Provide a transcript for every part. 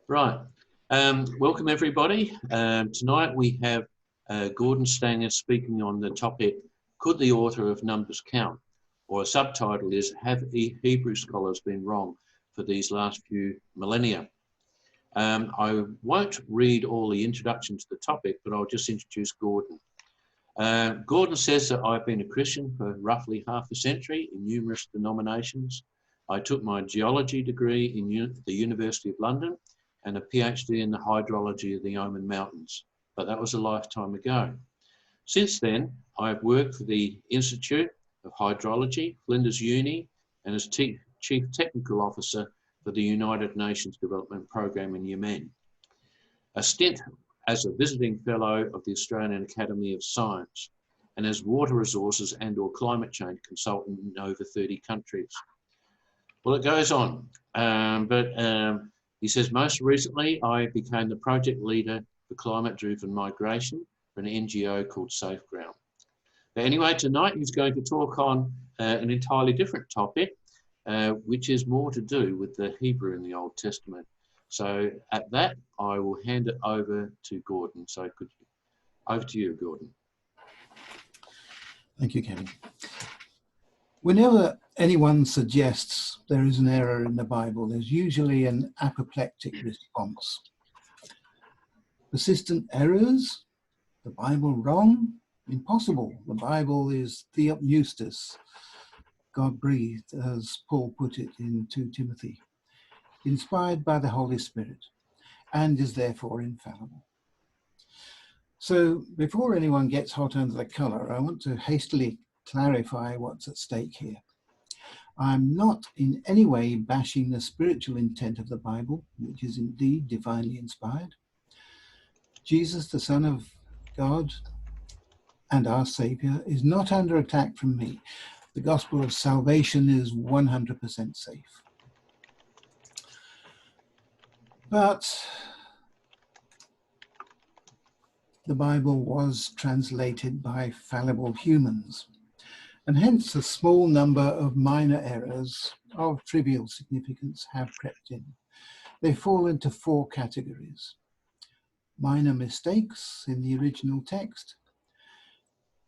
Right. Welcome everybody. Tonight we have Gordon Stanger speaking on the topic, Could the author of Numbers count? Or a subtitle is, Have Hebrew scholars been wrong for these last few millennia? I won't read all the introduction to the topic, but I'll just introduce Gordon. Gordon says that I've been a Christian for roughly half a century in numerous denominations. I took my geology degree in the University of London and a PhD in the hydrology of the Oman Mountains, but that was a lifetime ago. Since then, I've worked for the Institute of Hydrology, Flinders Uni, and as Chief Technical Officer for the United Nations Development Programme in Yemen. A stint as a visiting fellow of the Australian Academy of Science, and as water resources and/or climate change consultant in over 30 countries. Well, it goes on, he says, most recently, I became the project leader for climate-driven migration for an NGO called Safe Ground. But anyway, tonight he's going to talk on an entirely different topic, which is more to do with the Hebrew in the Old Testament. So at that, I will hand it over to Gordon. So over to you, Gordon. Thank you, Kevin. Whenever anyone suggests there is an error in the Bible, there's usually an apoplectic response. Persistent errors? The Bible wrong? Impossible. The Bible is theopneustos, God-breathed, as Paul put it in 2 Timothy, inspired by the Holy Spirit, and is therefore infallible. So before anyone gets hot under the collar, I want to hastily clarify what's at stake here. I'm not in any way bashing the spiritual intent of the Bible, which is indeed divinely inspired. Jesus, the Son of God and our Saviour, is not under attack from me. The gospel of salvation is 100% safe. But the Bible was translated by fallible humans, and hence a small number of minor errors of trivial significance have crept in. They fall into 4 categories. Minor mistakes in the original text,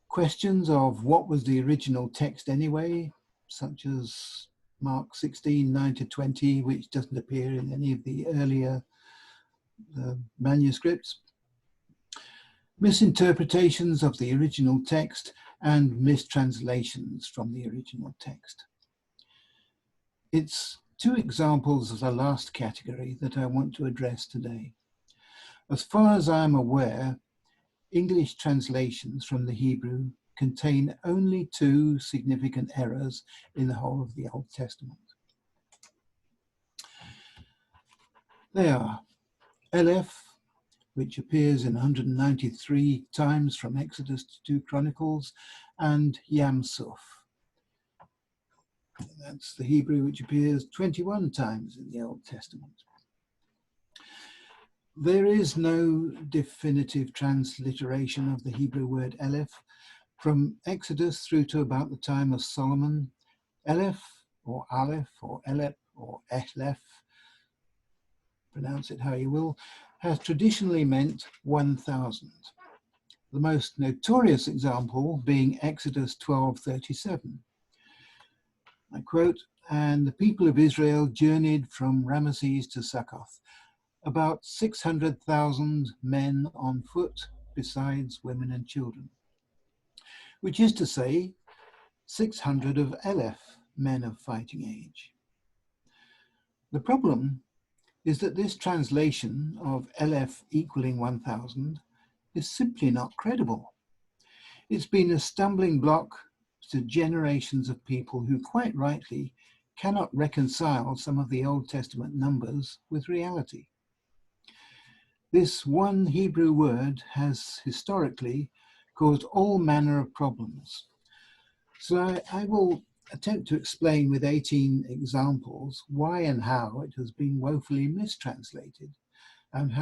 questions of what was the original text anyway, such as Mark 16:9-20, which doesn't appear in any of the earlier manuscripts, misinterpretations of the original text, and mistranslations from the original text. It's 2 examples of the last category that I want to address today. As far as I am aware, English translations from the Hebrew contain only 2 significant errors in the whole of the Old Testament. They are aleph, which appears in 193 times from Exodus to 2 Chronicles, and Yam Suph. That's the Hebrew which appears 21 times in the Old Testament. There is no definitive transliteration of the Hebrew word aleph. From Exodus through to about the time of Solomon, aleph or aleph or Eleph or Eleph, pronounce it how you will, has traditionally meant 1,000. The most notorious example being Exodus 12:37. I quote, "And the people of Israel journeyed from Ramesses to Succoth, about 600,000 men on foot, besides women and children," which is to say 600 of Eleph, men of fighting age. The problem is that this translation of Eleph equaling 1,000 is simply not credible. It's been a stumbling block to generations of people who quite rightly cannot reconcile some of the Old Testament numbers with reality. This one Hebrew word has historically caused all manner of problems. So I will attempt to explain with 18 examples why and how it has been woefully mistranslated and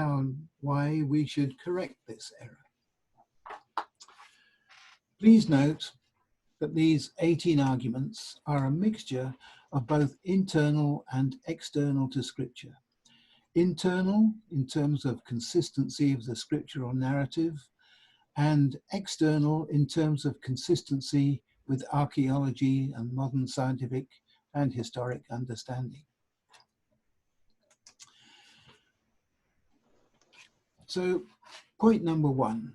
why we should correct this error. Please note that these 18 arguments are a mixture of both internal and external to Scripture. internal in terms of consistency of the scriptural narrative, and external in terms of consistency with archaeology and modern scientific and historic understanding. So, point number 1.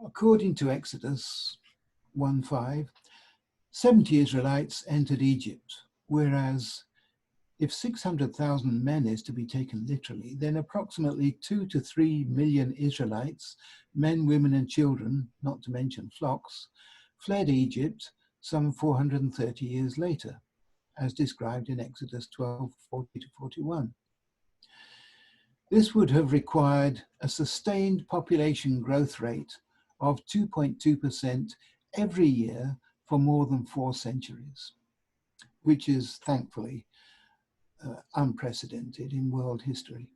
According to Exodus 1:5, 70 Israelites entered Egypt, whereas if 600,000 men is to be taken literally, then approximately 2 to 3 million Israelites, men, women and children, not to mention flocks, fled Egypt some 430 years later, as described in Exodus 12:40 to 41. This would have required a sustained population growth rate of 2.2% every year for more than 4 centuries, which is thankfully unprecedented in world history.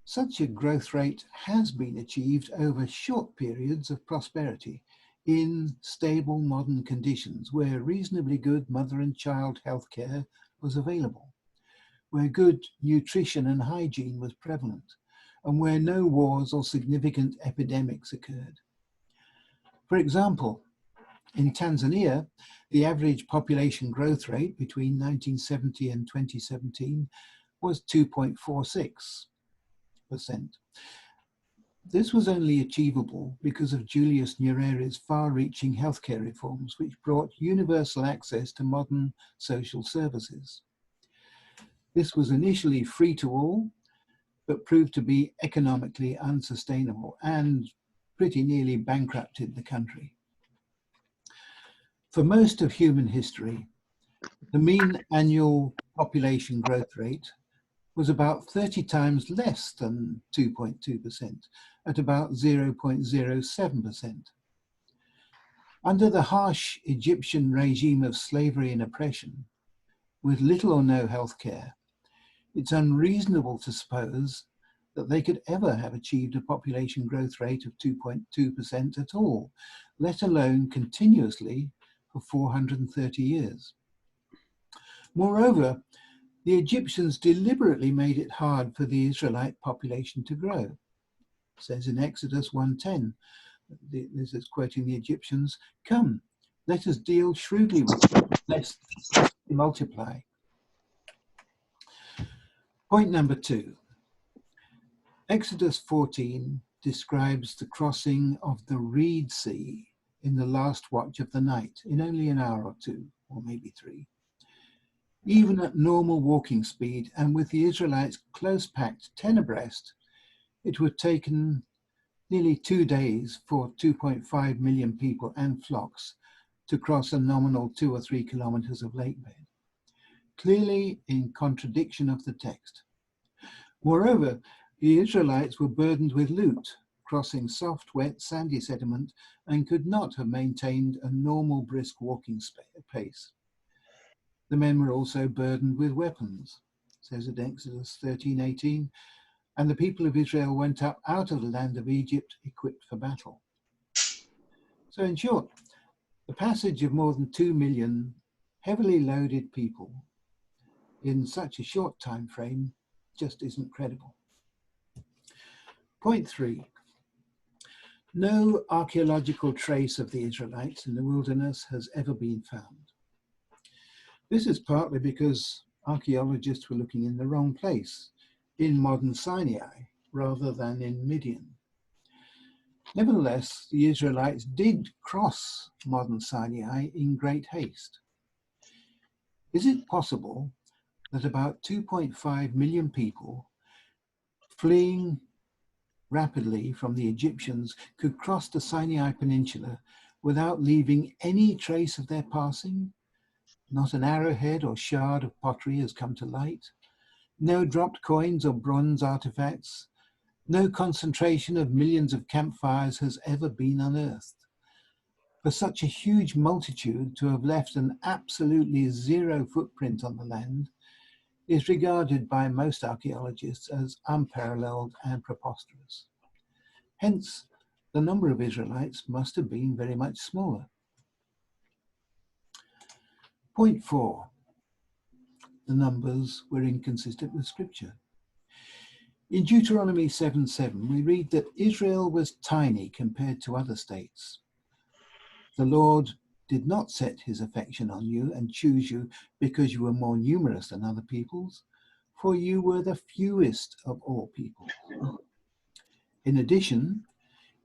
Such a growth rate has been achieved over short periods of prosperity in stable modern conditions where reasonably good mother and child health care was available, where good nutrition and hygiene was prevalent, and where no wars or significant epidemics occurred. For example, in Tanzania, the average population growth rate between 1970 and 2017 was 2.46%. This was only achievable because of Julius Nyerere's far-reaching healthcare reforms, which brought universal access to modern social services. This was initially free to all, but proved to be economically unsustainable and pretty nearly bankrupted the country. For most of human history, the mean annual population growth rate was about 30 times less than 2.2%, at about 0.07%. Under the harsh Egyptian regime of slavery and oppression, with little or no health care, it's unreasonable to suppose that they could ever have achieved a population growth rate of 2.2% at all, let alone continuously for 430 years. Moreover, the Egyptians deliberately made it hard for the Israelite population to grow. It says in Exodus 1:10, this is quoting the Egyptians, "Come, let us deal shrewdly with them, lest they multiply." Point number 2. Exodus 14 describes the crossing of the Reed Sea in the last watch of the night, in only an hour or 2, or maybe 3. Even at normal walking speed and with the Israelites close packed 10 abreast, it would have taken nearly 2 days for 2.5 million people and flocks to cross a nominal 2 or 3 kilometers of lake bed, clearly in contradiction of the text. Moreover, the Israelites were burdened with loot, crossing soft, wet, sandy sediment, and could not have maintained a normal brisk walking pace. The men were also burdened with weapons, says in Exodus 13:18, and the people of Israel went up out of the land of Egypt equipped for battle. So in short, the passage of more than 2 million heavily loaded people in such a short time frame just isn't credible. Point 3. No archaeological trace of the Israelites in the wilderness has ever been found. This is partly because archaeologists were looking in the wrong place, in modern Sinai, rather than in Midian. Nevertheless, the Israelites did cross modern Sinai in great haste. Is it possible that about 2.5 million people fleeing rapidly from the Egyptians could cross the Sinai Peninsula without leaving any trace of their passing? Not an arrowhead or shard of pottery has come to light. No dropped coins or bronze artifacts. No concentration of millions of campfires has ever been unearthed. For such a huge multitude to have left an absolutely zero footprint on the land is regarded by most archaeologists as unparalleled and preposterous. Hence, the number of Israelites must have been very much smaller. Point 4. the numbers were inconsistent with Scripture. In Deuteronomy 7:7, we read that Israel was tiny compared to other states. The Lord did not set his affection on you and choose you because you were more numerous than other peoples, for you were the fewest of all people. In addition,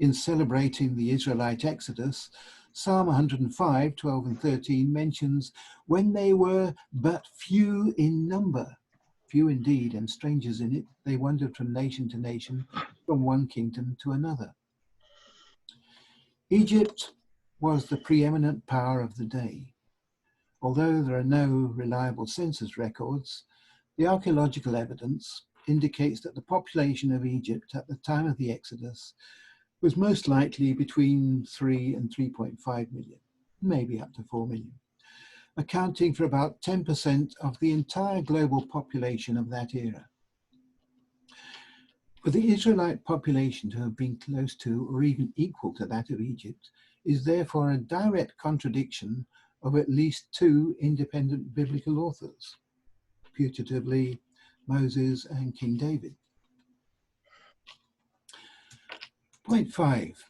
in celebrating the Israelite Exodus, Psalm 105, 12 and 13 mentions when they were but few in number, few indeed, and strangers in it, they wandered from nation to nation, from one kingdom to another. Egypt was the preeminent power of the day. Although there are no reliable census records, the archaeological evidence indicates that the population of Egypt at the time of the Exodus was most likely between 3 and 3.5 million, maybe up to 4 million, accounting for about 10% of the entire global population of that era. For the Israelite population to have been close to or even equal to that of Egypt is therefore a direct contradiction of at least two independent biblical authors, putatively Moses and King David. Point 5.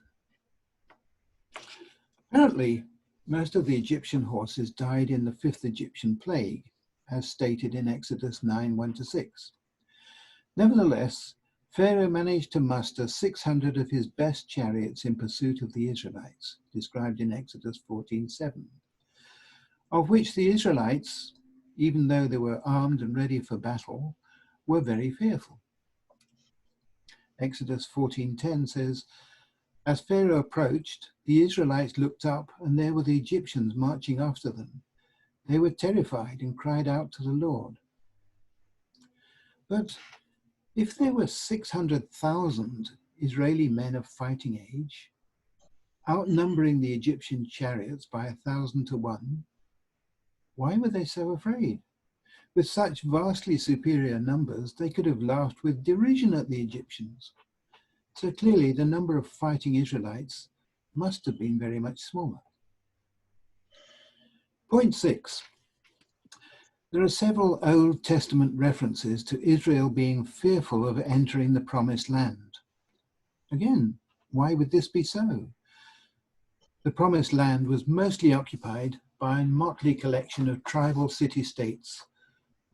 Apparently, most of the Egyptian horses died in the 5th Egyptian plague, as stated in Exodus 9, 1-6. Nevertheless, Pharaoh managed to muster 600 of his best chariots in pursuit of the Israelites, described in Exodus 14:7, of which the Israelites, even though they were armed and ready for battle, were very fearful. Exodus 14:10 says, as Pharaoh approached, the Israelites looked up, and there were the Egyptians marching after them. They were terrified and cried out to the Lord. But if there were 600,000 Israeli men of fighting age, outnumbering the Egyptian chariots by 1,000 to 1, why were they so afraid? With such vastly superior numbers, they could have laughed with derision at the Egyptians. So clearly the number of fighting Israelites must have been very much smaller. Point 6. There are several Old Testament references to Israel being fearful of entering the Promised Land. Again, why would this be so? The Promised Land was mostly occupied by a motley collection of tribal city-states,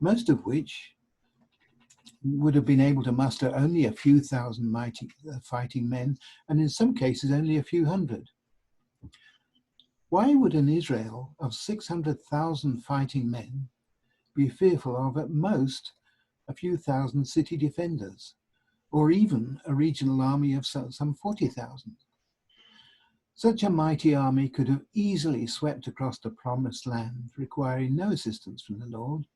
most of which would have been able to muster only a few thousand fighting men, and in some cases only a few hundred. Why would an Israel of 600,000 fighting men be fearful of at most a few thousand city defenders, or even a regional army of some 40,000? Such a mighty army could have easily swept across the Promised Land, requiring no assistance from the Lord,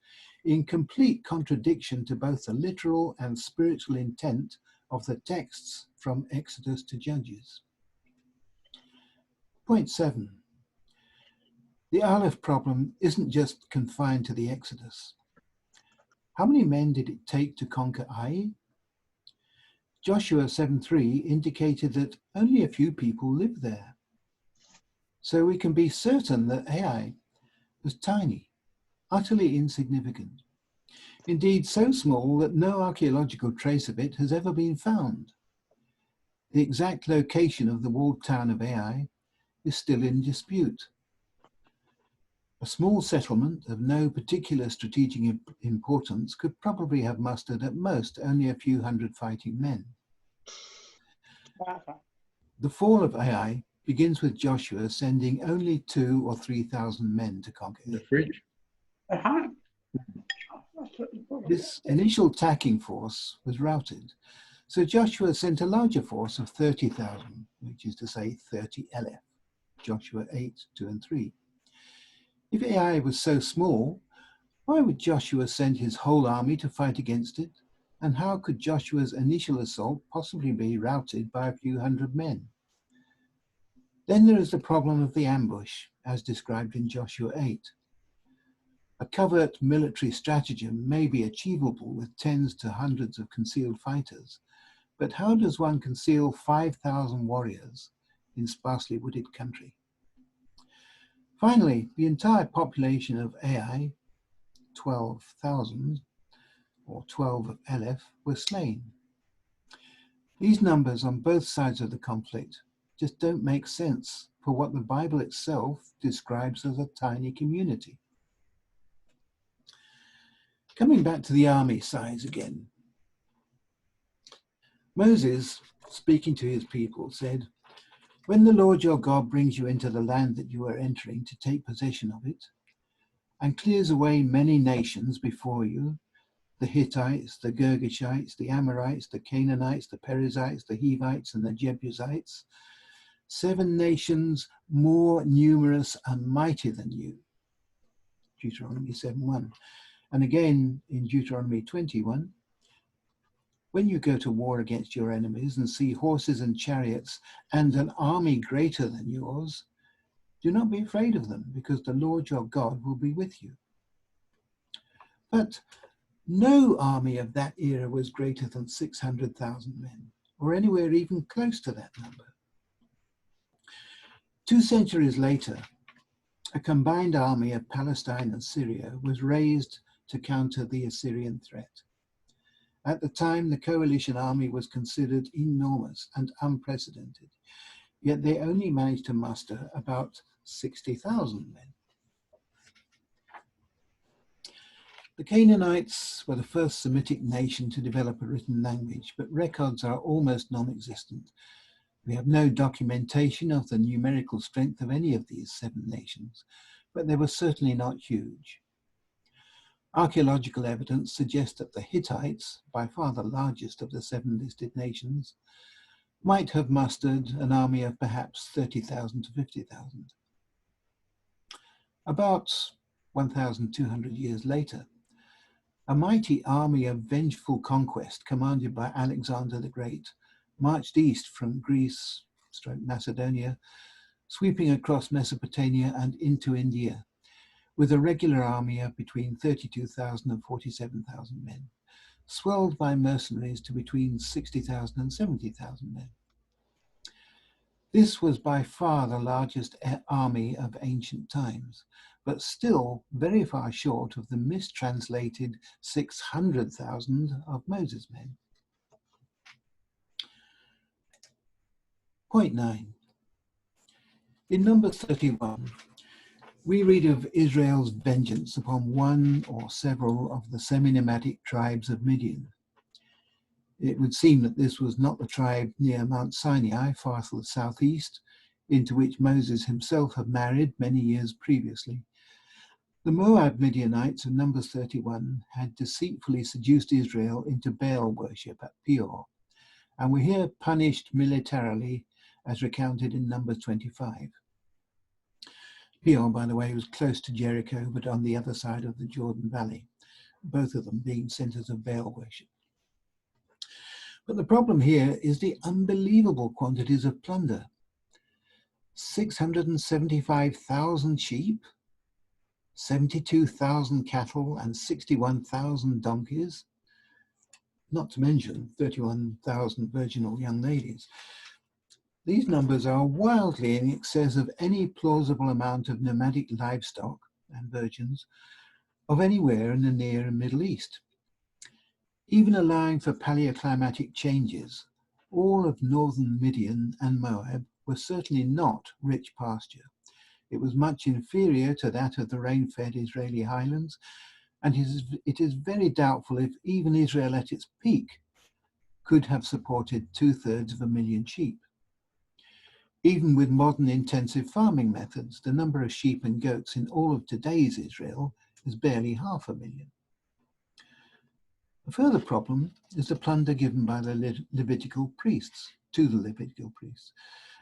in complete contradiction to both the literal and spiritual intent of the texts from Exodus to Judges. Point 7. The aleph problem isn't just confined to the Exodus. How many men did it take to conquer Ai? Joshua 7:3 indicated that only a few people lived there. So we can be certain that Ai was tiny, utterly insignificant. Indeed, so small that no archaeological trace of it has ever been found. The exact location of the walled town of Ai is still in dispute. A small settlement of no particular strategic importance could probably have mustered at most only a few hundred fighting men. The fall of Ai begins with Joshua sending only 2,000 or 3,000 men to conquer it. This initial attacking force was routed, so Joshua sent a larger force of 30,000, which is to say 30 Eleph, Joshua 8:2 and 3. If Ai was so small, why would Joshua send his whole army to fight against it? And how could Joshua's initial assault possibly be routed by a few hundred men? Then there is the problem of the ambush, as described in Joshua 8. A covert military stratagem may be achievable with tens to hundreds of concealed fighters, but how does one conceal 5,000 warriors in sparsely wooded country? Finally, the entire population of Ai 12,000, or 12 of Eleph, were slain. These numbers on both sides of the conflict just don't make sense for what the Bible itself describes as a tiny community. Coming back to the army size again, Moses, speaking to his people, said, "When the Lord your God brings you into the land that you are entering to take possession of it, and clears away many nations before you, the Hittites, the Girgashites, the Amorites, the Canaanites, the Perizzites, the Hivites, and the Jebusites, 7 nations more numerous and mighty than you." Deuteronomy 7:1. And again in Deuteronomy 21, "When you go to war against your enemies and see horses and chariots and an army greater than yours, do not be afraid of them, because the Lord your God will be with you." But no army of that era was greater than 600,000 men, or anywhere even close to that number. 2 centuries later, a combined army of Palestine and Syria was raised to counter the Assyrian threat. At the time, the coalition army was considered enormous and unprecedented, yet they only managed to muster about 60,000 men. The Canaanites were the first Semitic nation to develop a written language, but records are almost non-existent. We have no documentation of the numerical strength of any of these 7 nations, but they were certainly not huge. Archaeological evidence suggests that the Hittites, by far the largest of the 7 listed nations, might have mustered an army of perhaps 30,000 to 50,000. About 1,200 years later, a mighty army of vengeful conquest commanded by Alexander the Great marched east from Greece, Macedonia, sweeping across Mesopotamia and into India, with a regular army of between 32,000 and 47,000 men, swelled by mercenaries to between 60,000 and 70,000 men. This was by far the largest army of ancient times, but still very far short of the mistranslated 600,000 of Moses' men. Point 9. In Numbers 31, we read of Israel's vengeance upon one or several of the semi-nomadic tribes of Midian. It would seem that this was not the tribe near Mount Sinai, far to the southeast, into which Moses himself had married many years previously. The Moab Midianites of Numbers 31 had deceitfully seduced Israel into Baal worship at Peor, and were here punished militarily as recounted in Numbers 25. Peor, by the way, was close to Jericho, but on the other side of the Jordan Valley, both of them being centers of Baal worship. But the problem here is the unbelievable quantities of plunder. 675,000 sheep, 72,000 cattle, and 61,000 donkeys, not to mention 31,000 virginal young ladies. These numbers are wildly in excess of any plausible amount of nomadic livestock and virgins of anywhere in the Near and Middle East. Even allowing for paleoclimatic changes, all of northern Midian and Moab were certainly not rich pasture. It was much inferior to that of the rain-fed Israeli highlands, and it is very doubtful if even Israel at its peak could have supported 2/3 of a million sheep. Even with modern intensive farming methods, the number of sheep and goats in all of today's Israel is barely 500,000. A further problem is the plunder given by the Levitical priests to the Levitical priests,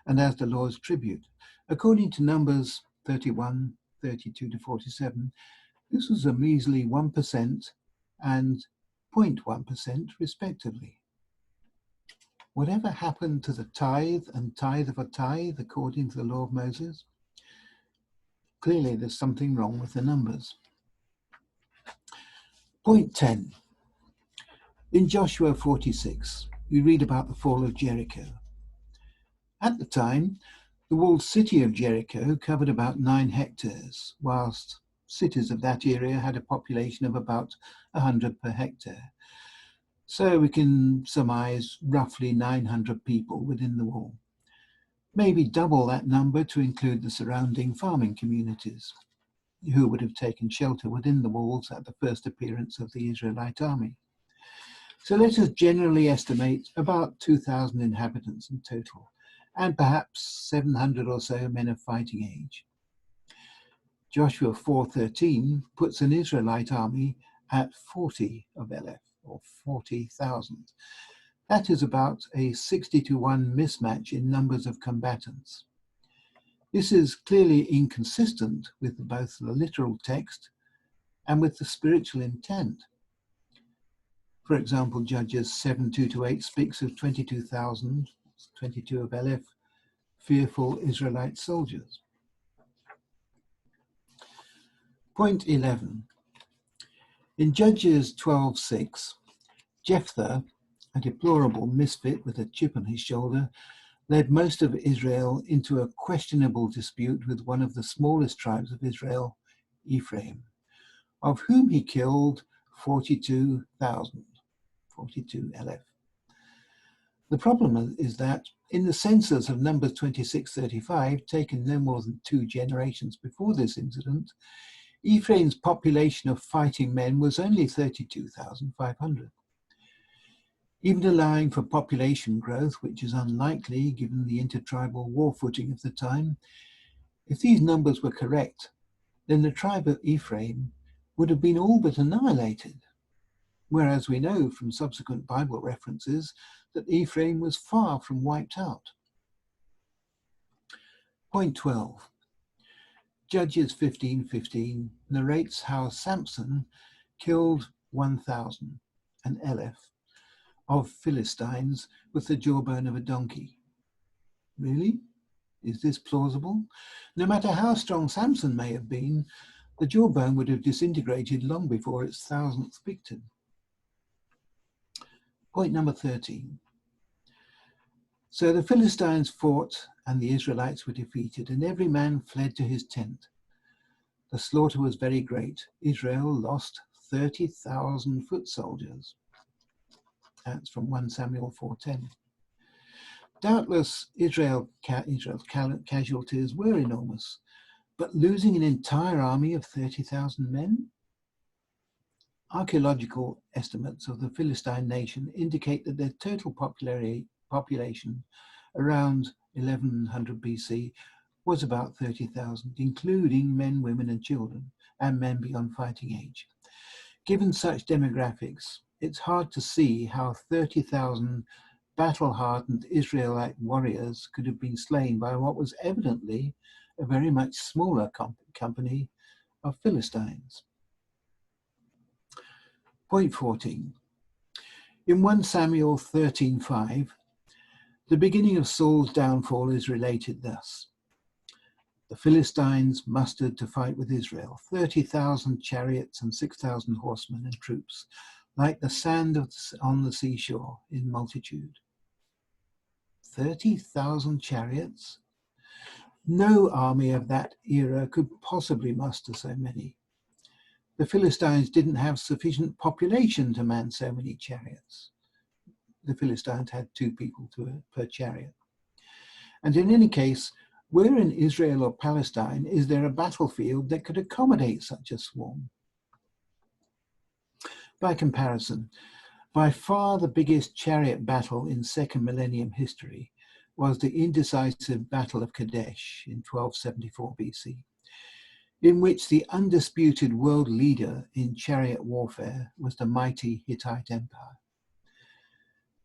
and as the Lord's tribute. According to Numbers 31, 32 to 47, this was a measly 1% and 0.1% respectively. Whatever happened to the tithe and tithe of a tithe according to the law of Moses? Clearly there's something wrong with the numbers. Point 10. In Joshua 46, we read about the fall of Jericho. At the time, the walled city of Jericho covered about 9 hectares, whilst cities of that area had a population of about 100 per hectare. So we can surmise roughly 900 people within the wall. Maybe double that number to include the surrounding farming communities, who would have taken shelter within the walls at the first appearance of the Israelite army. So let us generally estimate about 2,000 inhabitants in total, and perhaps 700 or so men of fighting age. Joshua 4:13 puts an Israelite army at 40 of Eleph, or 40,000. That is about a 60-to-1 mismatch in numbers of combatants. This is clearly inconsistent with both the literal text and with the spiritual intent. For example, Judges 7:2-8 speaks of 22,000, 22 of Eleph, fearful Israelite soldiers. Point 11. In Judges 12:6, Jephthah, a deplorable misfit with a chip on his shoulder, led most of Israel into a questionable dispute with one of the smallest tribes of Israel, Ephraim, of whom he killed 42,000, 42 Eleph. The problem is that in the census of Numbers 26:35, taken no more than 2 generations before this incident, Ephraim's population of fighting men was only 32,500. Even allowing for population growth, which is unlikely given the intertribal war footing of the time, if these numbers were correct, then the tribe of Ephraim would have been all but annihilated, whereas we know from subsequent Bible references that Ephraim was far from wiped out. Point 12. Judges 15:15 narrates how Samson killed 1,000, an Eleph, of Philistines with the jawbone of a donkey. Really? Is this plausible? No matter how strong Samson may have been, the jawbone would have disintegrated long before its 1,000th victim. Point number 13. So the Philistines fought and the Israelites were defeated, and every man fled to his tent. The slaughter was very great. Israel lost 30,000 foot soldiers. That's from 1 Samuel 4:10. Doubtless Israel's casualties were enormous, but losing an entire army of 30,000 men? Archaeological estimates of the Philistine nation indicate that their total population around 1100 BC was about 30,000, including men, women and children, and men beyond fighting age. Given such demographics, it's hard to see how 30,000 battle-hardened Israelite warriors could have been slain by what was evidently a very much smaller company of Philistines. Point 14. In 1 Samuel 13:5, the beginning of Saul's downfall is related thus. The Philistines mustered to fight with Israel, 30,000 chariots and 6,000 horsemen and troops, like the sand on the seashore in multitude. 30,000 chariots? No army of that era could possibly muster so many. The Philistines didn't have sufficient population to man so many chariots. The Philistines had 2 people per chariot. And in any case, where in Israel or Palestine is there a battlefield that could accommodate such a swarm? By comparison, by far the biggest chariot battle in 2nd millennium history was the indecisive Battle of Kadesh in 1274 BC, in which the undisputed world leader in chariot warfare was the mighty Hittite Empire.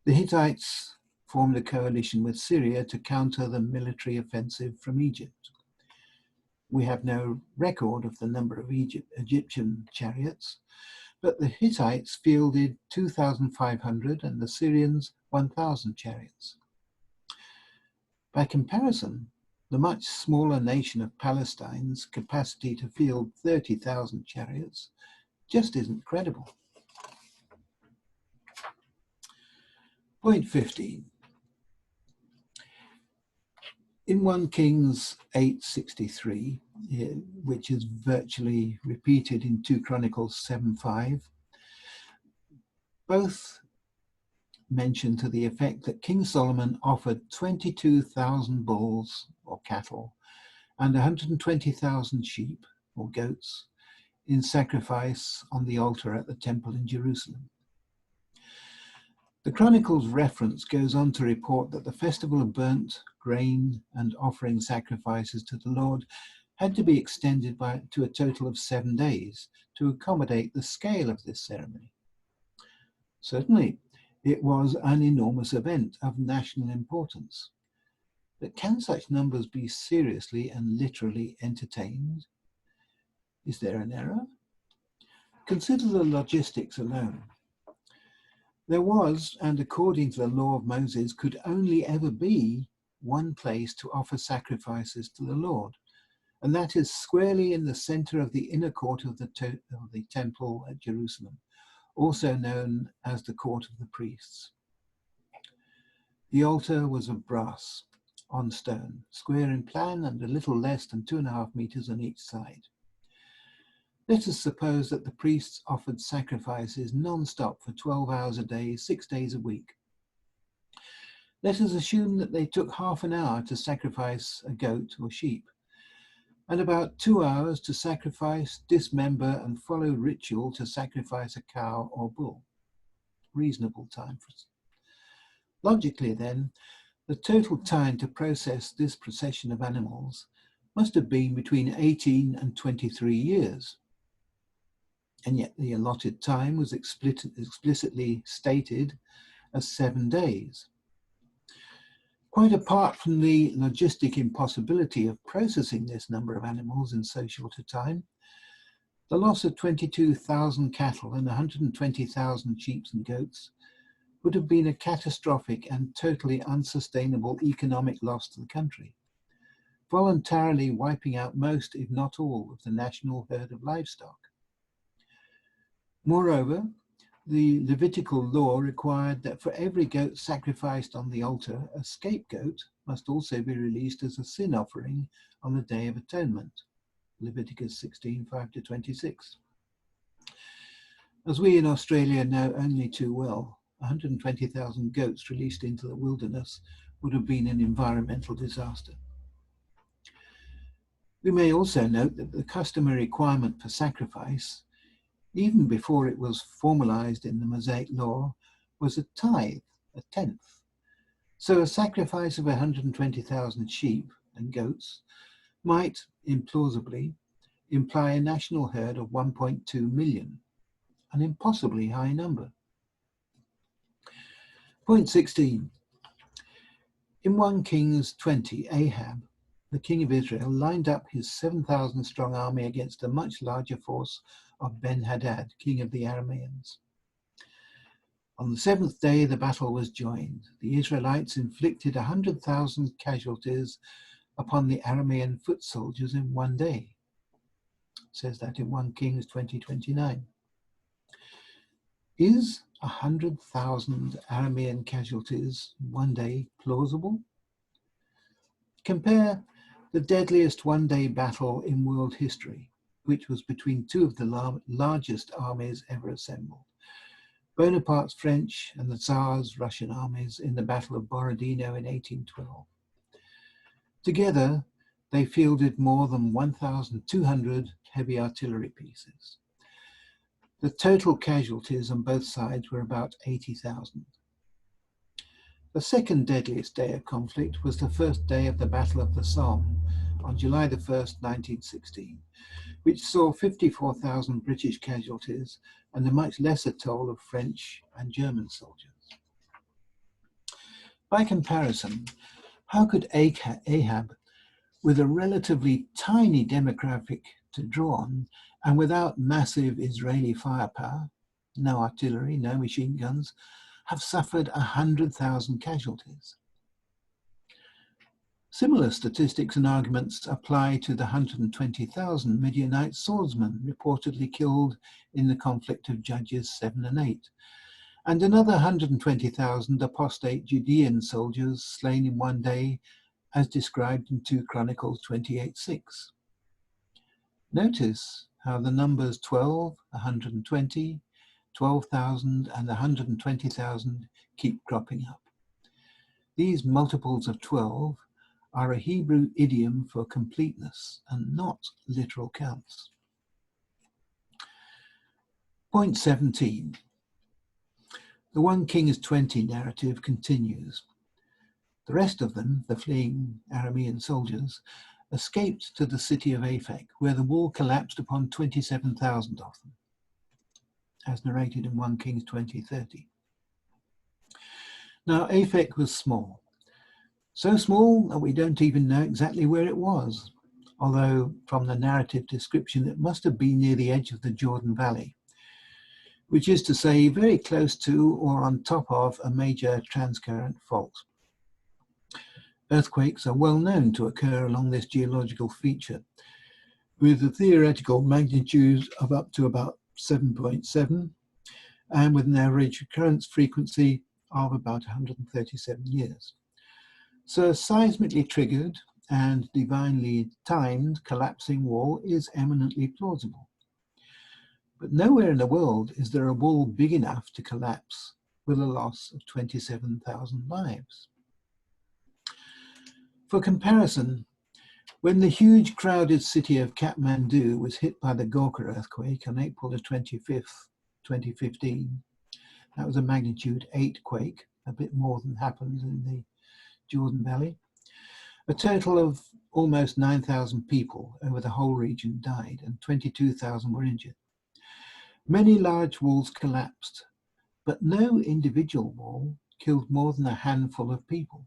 The Hittites formed a coalition with Syria to counter the military offensive from Egypt. We have no record of the number of Egyptian chariots, but the Hittites fielded 2,500 and the Syrians 1,000 chariots. By comparison, the much smaller nation of Palestine's capacity to field 30,000 chariots just isn't credible. Point 15. In 1 Kings 8:63, which is virtually repeated in 2 Chronicles 7:5, both mention to the effect that King Solomon offered 22,000 bulls or cattle and 120,000 sheep or goats in sacrifice on the altar at the temple in Jerusalem. The Chronicles reference goes on to report that the festival of burnt grain and offering sacrifices to the Lord had to be extended to a total of 7 days to accommodate the scale of this ceremony. Certainly, it was an enormous event of national importance. But can such numbers be seriously and literally entertained? Is there an error? Consider the logistics alone. There was, and according to the law of Moses, could only ever be one place to offer sacrifices to the Lord, and that is squarely in the center of the inner court of the temple at Jerusalem, also known as the court of the priests. The altar was of brass, on stone, square in plan and a little less than 2.5 meters on each side. Let us suppose that the priests offered sacrifices non-stop for 12 hours a day, 6 days a week. Let us assume that they took half an hour to sacrifice a goat or sheep, and about 2 hours to sacrifice, dismember, and follow ritual to sacrifice a cow or bull. Reasonable time for us. Logically then, the total time to process this procession of animals must have been between 18 and 23 years. And yet the allotted time was explicitly stated as 7 days. Quite apart from the logistic impossibility of processing this number of animals in so short a time, the loss of 22,000 cattle and 120,000 sheep and goats would have been a catastrophic and totally unsustainable economic loss to the country, voluntarily wiping out most, if not all, of the national herd of livestock. Moreover, the Levitical law required that for every goat sacrificed on the altar, a scapegoat must also be released as a sin offering on the Day of Atonement, Leviticus 16:5-26. As we in Australia know only too well, 120,000 goats released into the wilderness would have been an environmental disaster. We may also note that the customary requirement for sacrifice, even before it was formalized in the Mosaic law, was a tithe, a tenth. So a sacrifice of 120,000 sheep and goats might, implausibly, imply a national herd of 1.2 million, an impossibly high number. Point 16. In 1 Kings 20, Ahab, the king of Israel, lined up his 7,000 strong army against a much larger force of Ben-Hadad, king of the Arameans. On the 7th day, the battle was joined. The Israelites inflicted 100,000 casualties upon the Aramean foot soldiers in 1 day. It says that in 1 Kings 20:29. Is 100,000 Aramean casualties 1 day plausible? Compare the deadliest 1-day battle in world history, which was between two of the largest armies ever assembled, Bonaparte's French and the Tsar's Russian armies in the Battle of Borodino in 1812. Together, they fielded more than 1,200 heavy artillery pieces. The total casualties on both sides were about 80,000. The second deadliest day of conflict was the first day of the Battle of the Somme on July the 1st, 1916, which saw 54,000 British casualties and a much lesser toll of French and German soldiers. By comparison, how could Ahab, with a relatively tiny demographic to draw on and without massive Israeli firepower, no artillery, no machine guns, have suffered 100,000 casualties? Similar statistics and arguments apply to the 120,000 Midianite swordsmen reportedly killed in the conflict of Judges 7 and 8, and another 120,000 apostate Judean soldiers slain in 1 day as described in 2 Chronicles 28:6. Notice how the numbers 12, 120, 12,000 and 120,000 keep cropping up. These multiples of 12 are a Hebrew idiom for completeness and not literal counts. Point 17. The 1 king is 20 narrative continues. The rest of them, the fleeing Aramean soldiers, escaped to the city of Aphek, where the wall collapsed upon 27,000 of them, as narrated in 1 Kings 20:30. Now, Aphek was small. So small that we don't even know exactly where it was, although from the narrative description it must have been near the edge of the Jordan Valley, which is to say very close to or on top of a major transcurrent fault. Earthquakes are well known to occur along this geological feature, with a theoretical magnitude of up to about 7.7 and with an average occurrence frequency of about 137 years. So a seismically triggered and divinely timed collapsing wall is eminently plausible. But nowhere in the world is there a wall big enough to collapse with a loss of 27,000 lives. For comparison, when the huge crowded city of Kathmandu was hit by the Gorkha earthquake on April the 25th, 2015, that was a magnitude 8 quake, a bit more than happens in the Jordan Valley. A total of almost 9,000 people over the whole region died and 22,000 were injured. Many large walls collapsed, but no individual wall killed more than a handful of people.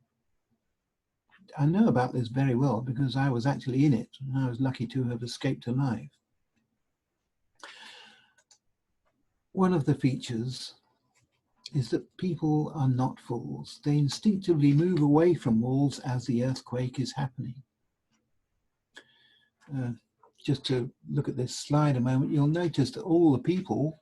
I know about this very well because I was actually in it and I was lucky to have escaped alive. One of the features is that people are not fools. They instinctively move away from walls as the earthquake is happening. Just to look at this slide a moment, you'll notice that all the people,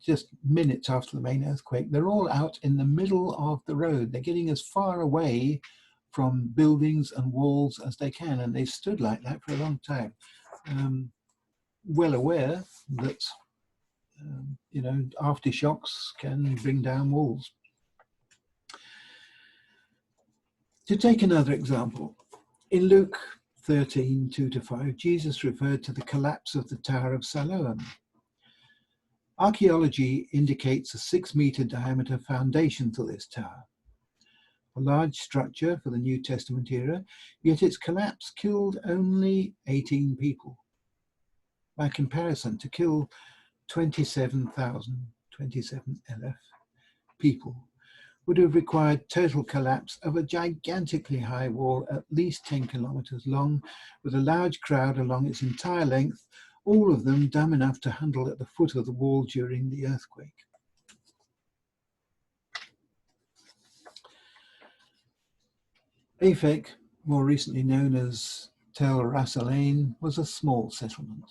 just minutes after the main earthquake, they're all out in the middle of the road. They're getting as far away from buildings and walls as they can, and they stood like that for a long time, well aware that aftershocks can bring down walls. To take another example, in Luke 13:2-5, Jesus referred to the collapse of the Tower of Siloam. Archaeology indicates a 6-meter diameter foundation for this tower, a large structure for the New Testament era, yet its collapse killed only 18 people. By comparison, to kill 27,000, 27 Eleph people would have required total collapse of a gigantically high wall at least 10 kilometers long, with a large crowd along its entire length, all of them dumb enough to huddle at the foot of the wall during the earthquake. Aphek, more recently known as Tel Rasalain, was a small settlement.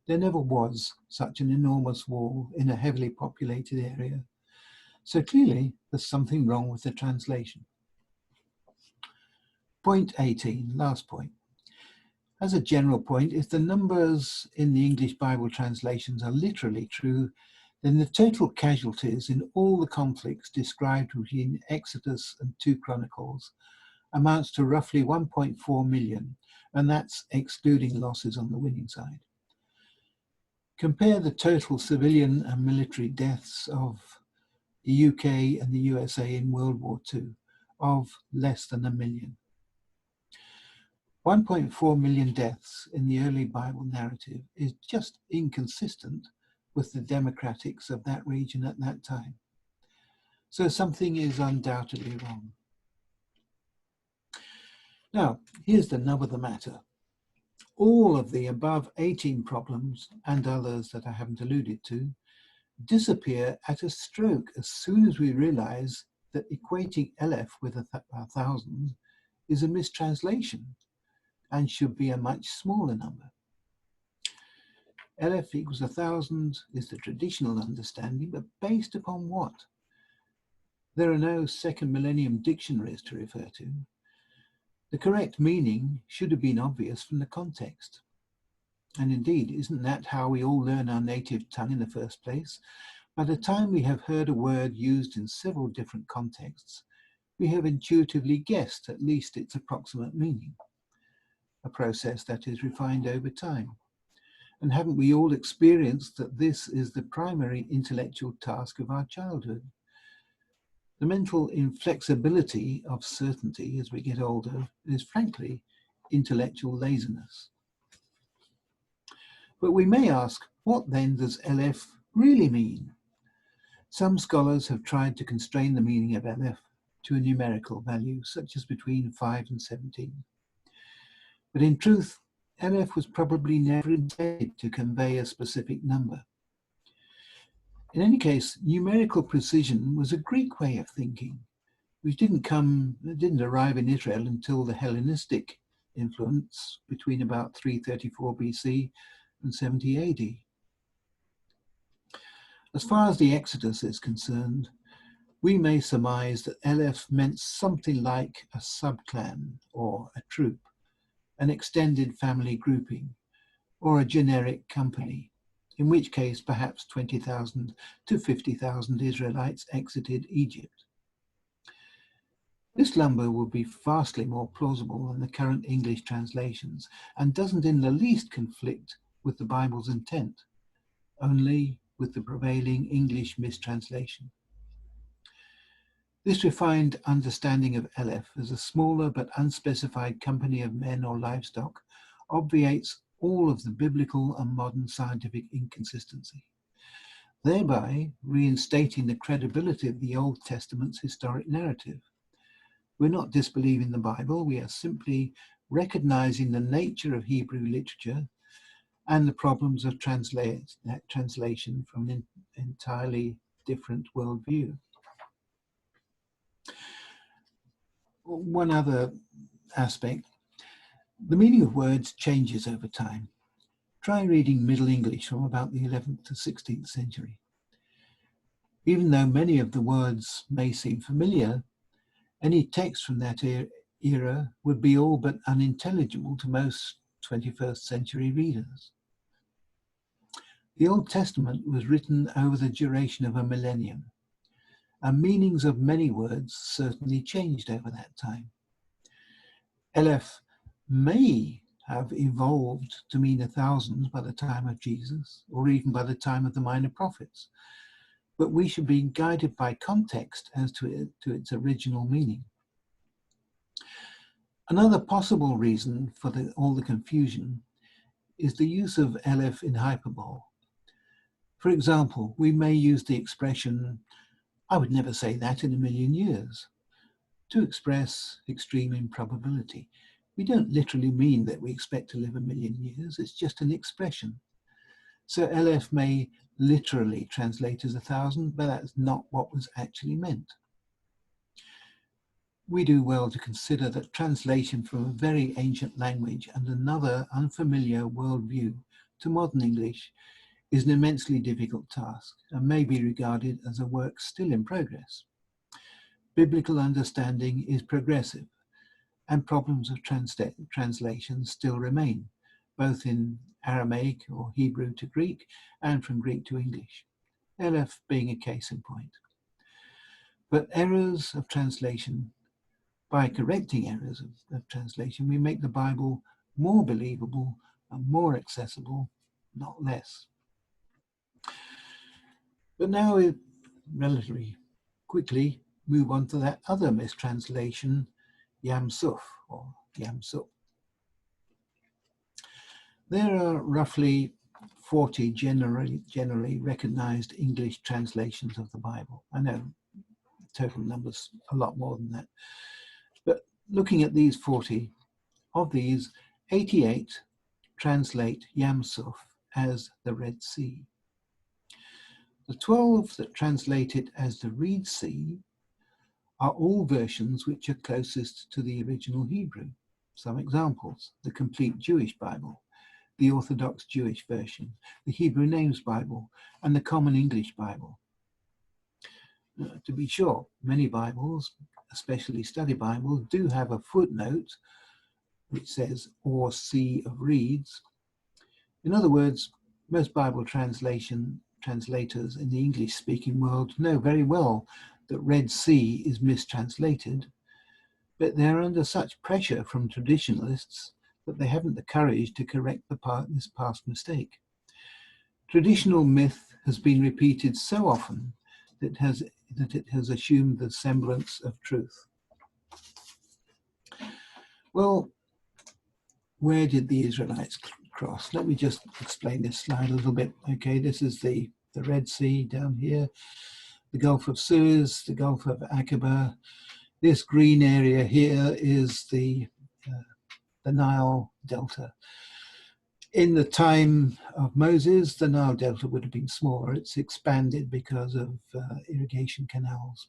There never was such an enormous wall in a heavily populated area. So clearly, there's something wrong with the translation. Point 18, last point. As a general point, if the numbers in the English Bible translations are literally true, then the total casualties in all the conflicts described between Exodus and 2 Chronicles amounts to roughly 1.4 million, and that's excluding losses on the winning side. Compare the total civilian and military deaths of the UK and the USA in World War II of less than 1 million. 1.4 million deaths in the early Bible narrative is just inconsistent with the democratics of that region at that time. So something is undoubtedly wrong. Now, here's the nub of the matter. All of the above 18 problems, and others that I haven't alluded to, disappear at a stroke as soon as we realize that equating Eleph with 1,000 is a mistranslation and should be a much smaller number. Eleph equals 1,000 is the traditional understanding, but based upon what? There are no second millennium dictionaries to refer to. The correct meaning should have been obvious from the context. And indeed, isn't that how we all learn our native tongue in the first place? By the time we have heard a word used in several different contexts, we have intuitively guessed at least its approximate meaning, a process that is refined over time. And haven't we all experienced that this is the primary intellectual task of our childhood? The mental inflexibility of certainty as we get older is frankly intellectual laziness. But we may ask, what then does aleph really mean? Some scholars have tried to constrain the meaning of aleph to a numerical value, such as between 5 and 17. But in truth, aleph was probably never intended to convey a specific number. In any case, numerical precision was a Greek way of thinking, which didn't arrive in Israel until the Hellenistic influence between about 334 BC and 70 AD. As far as the Exodus is concerned, we may surmise that aleph meant something like a subclan or a troop, an extended family grouping, or a generic company, in which case perhaps 20,000 to 50,000 Israelites exited Egypt. This number would be vastly more plausible than the current English translations and doesn't in the least conflict with the Bible's intent, only with the prevailing English mistranslation. This refined understanding of aleph as a smaller but unspecified company of men or livestock obviates all of the biblical and modern scientific inconsistency, thereby reinstating the credibility of the Old Testament's historic narrative. We're not disbelieving the Bible, we are simply recognizing the nature of Hebrew literature and the problems of translation from an entirely different worldview. One other aspect, the meaning of words changes over time. Try reading Middle English from about the 11th to 16th century. Even though many of the words may seem familiar, any text from that era would be all but unintelligible to most 21st century readers. The Old Testament was written over the duration of a millennium, and meanings of many words certainly changed over that time. Eleph may have evolved to mean 1,000 by the time of Jesus, or even by the time of the minor prophets, but we should be guided by context as to its original meaning. Another possible reason for all the confusion is the use of aleph in hyperbole. For example, we may use the expression, "I would never say that in a million years," to express extreme improbability. We don't literally mean that we expect to live a million years, it's just an expression. So aleph may literally translate as 1,000, but that's not what was actually meant. We do well to consider that translation from a very ancient language and another unfamiliar worldview to modern English is an immensely difficult task and may be regarded as a work still in progress. Biblical understanding is progressive, and problems of translation still remain, both in Aramaic or Hebrew to Greek and from Greek to English, aleph being a case in point. But errors of translation, by correcting errors of translation, we make the Bible more believable and more accessible, not less. But now we relatively quickly move on to that other mistranslation, Yam Suph or Yam Suph. There are roughly 40 generally recognized English translations of the Bible. I know the total number's a lot more than that. But looking at these 40, of these, 88 translate Yam Suph as the Red Sea. The 12 that translate it as the Reed Sea are all versions which are closest to the original Hebrew. Some examples: the Complete Jewish Bible, the Orthodox Jewish Version, the Hebrew Names Bible, and the Common English Bible. To be sure, many Bibles, especially study Bibles, do have a footnote which says, or sea of reeds. In other words, most Bible translators in the English-speaking world know very well that Red Sea is mistranslated, but they're under such pressure from traditionalists that they haven't the courage to correct this past mistake. Traditional myth has been repeated so often that it has assumed the semblance of truth. Well, where did the Israelites cross? Let me just explain this slide a little bit. Okay, this is the Red Sea down here, the Gulf of Suez, the Gulf of Aqaba. This green area here is the Nile Delta. In the time of Moses, the Nile Delta would have been smaller. It's expanded because of irrigation canals.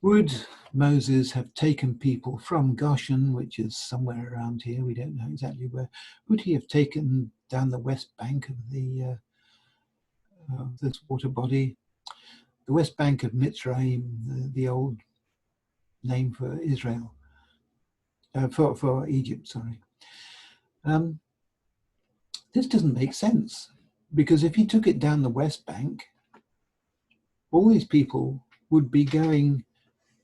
Would Moses have taken people from Goshen, which is somewhere around here, we don't know exactly where, would he have taken down the west bank of this water body? The west bank of Mitzrayim, the old name for Israel, for Egypt, sorry. This doesn't make sense, because if he took it down the west bank, all these people would be going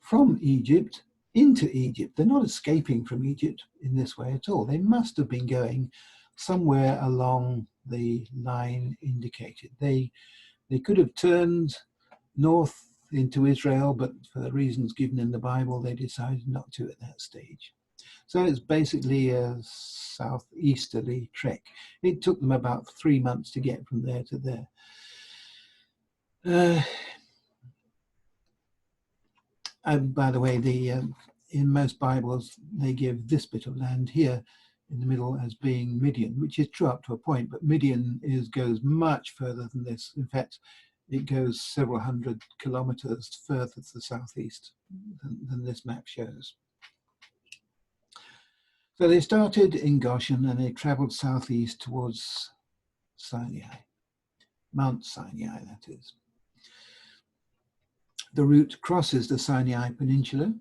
from Egypt into Egypt. They're not escaping from Egypt in this way at all. They must have been going somewhere along the line indicated. They could have turned north into Israel, but for the reasons given in the Bible, they decided not to at that stage. So it's basically a southeasterly trek. It took them about 3 months to get from there to there. And by the way, in most Bibles, they give this bit of land here in the middle as being Midian, which is true up to a point, but Midian goes much further than this. In fact, it goes several hundred kilometers further to the southeast than this map shows. So they started in Goshen and they traveled southeast towards Sinai, Mount Sinai, that is. The route crosses the Sinai Peninsula,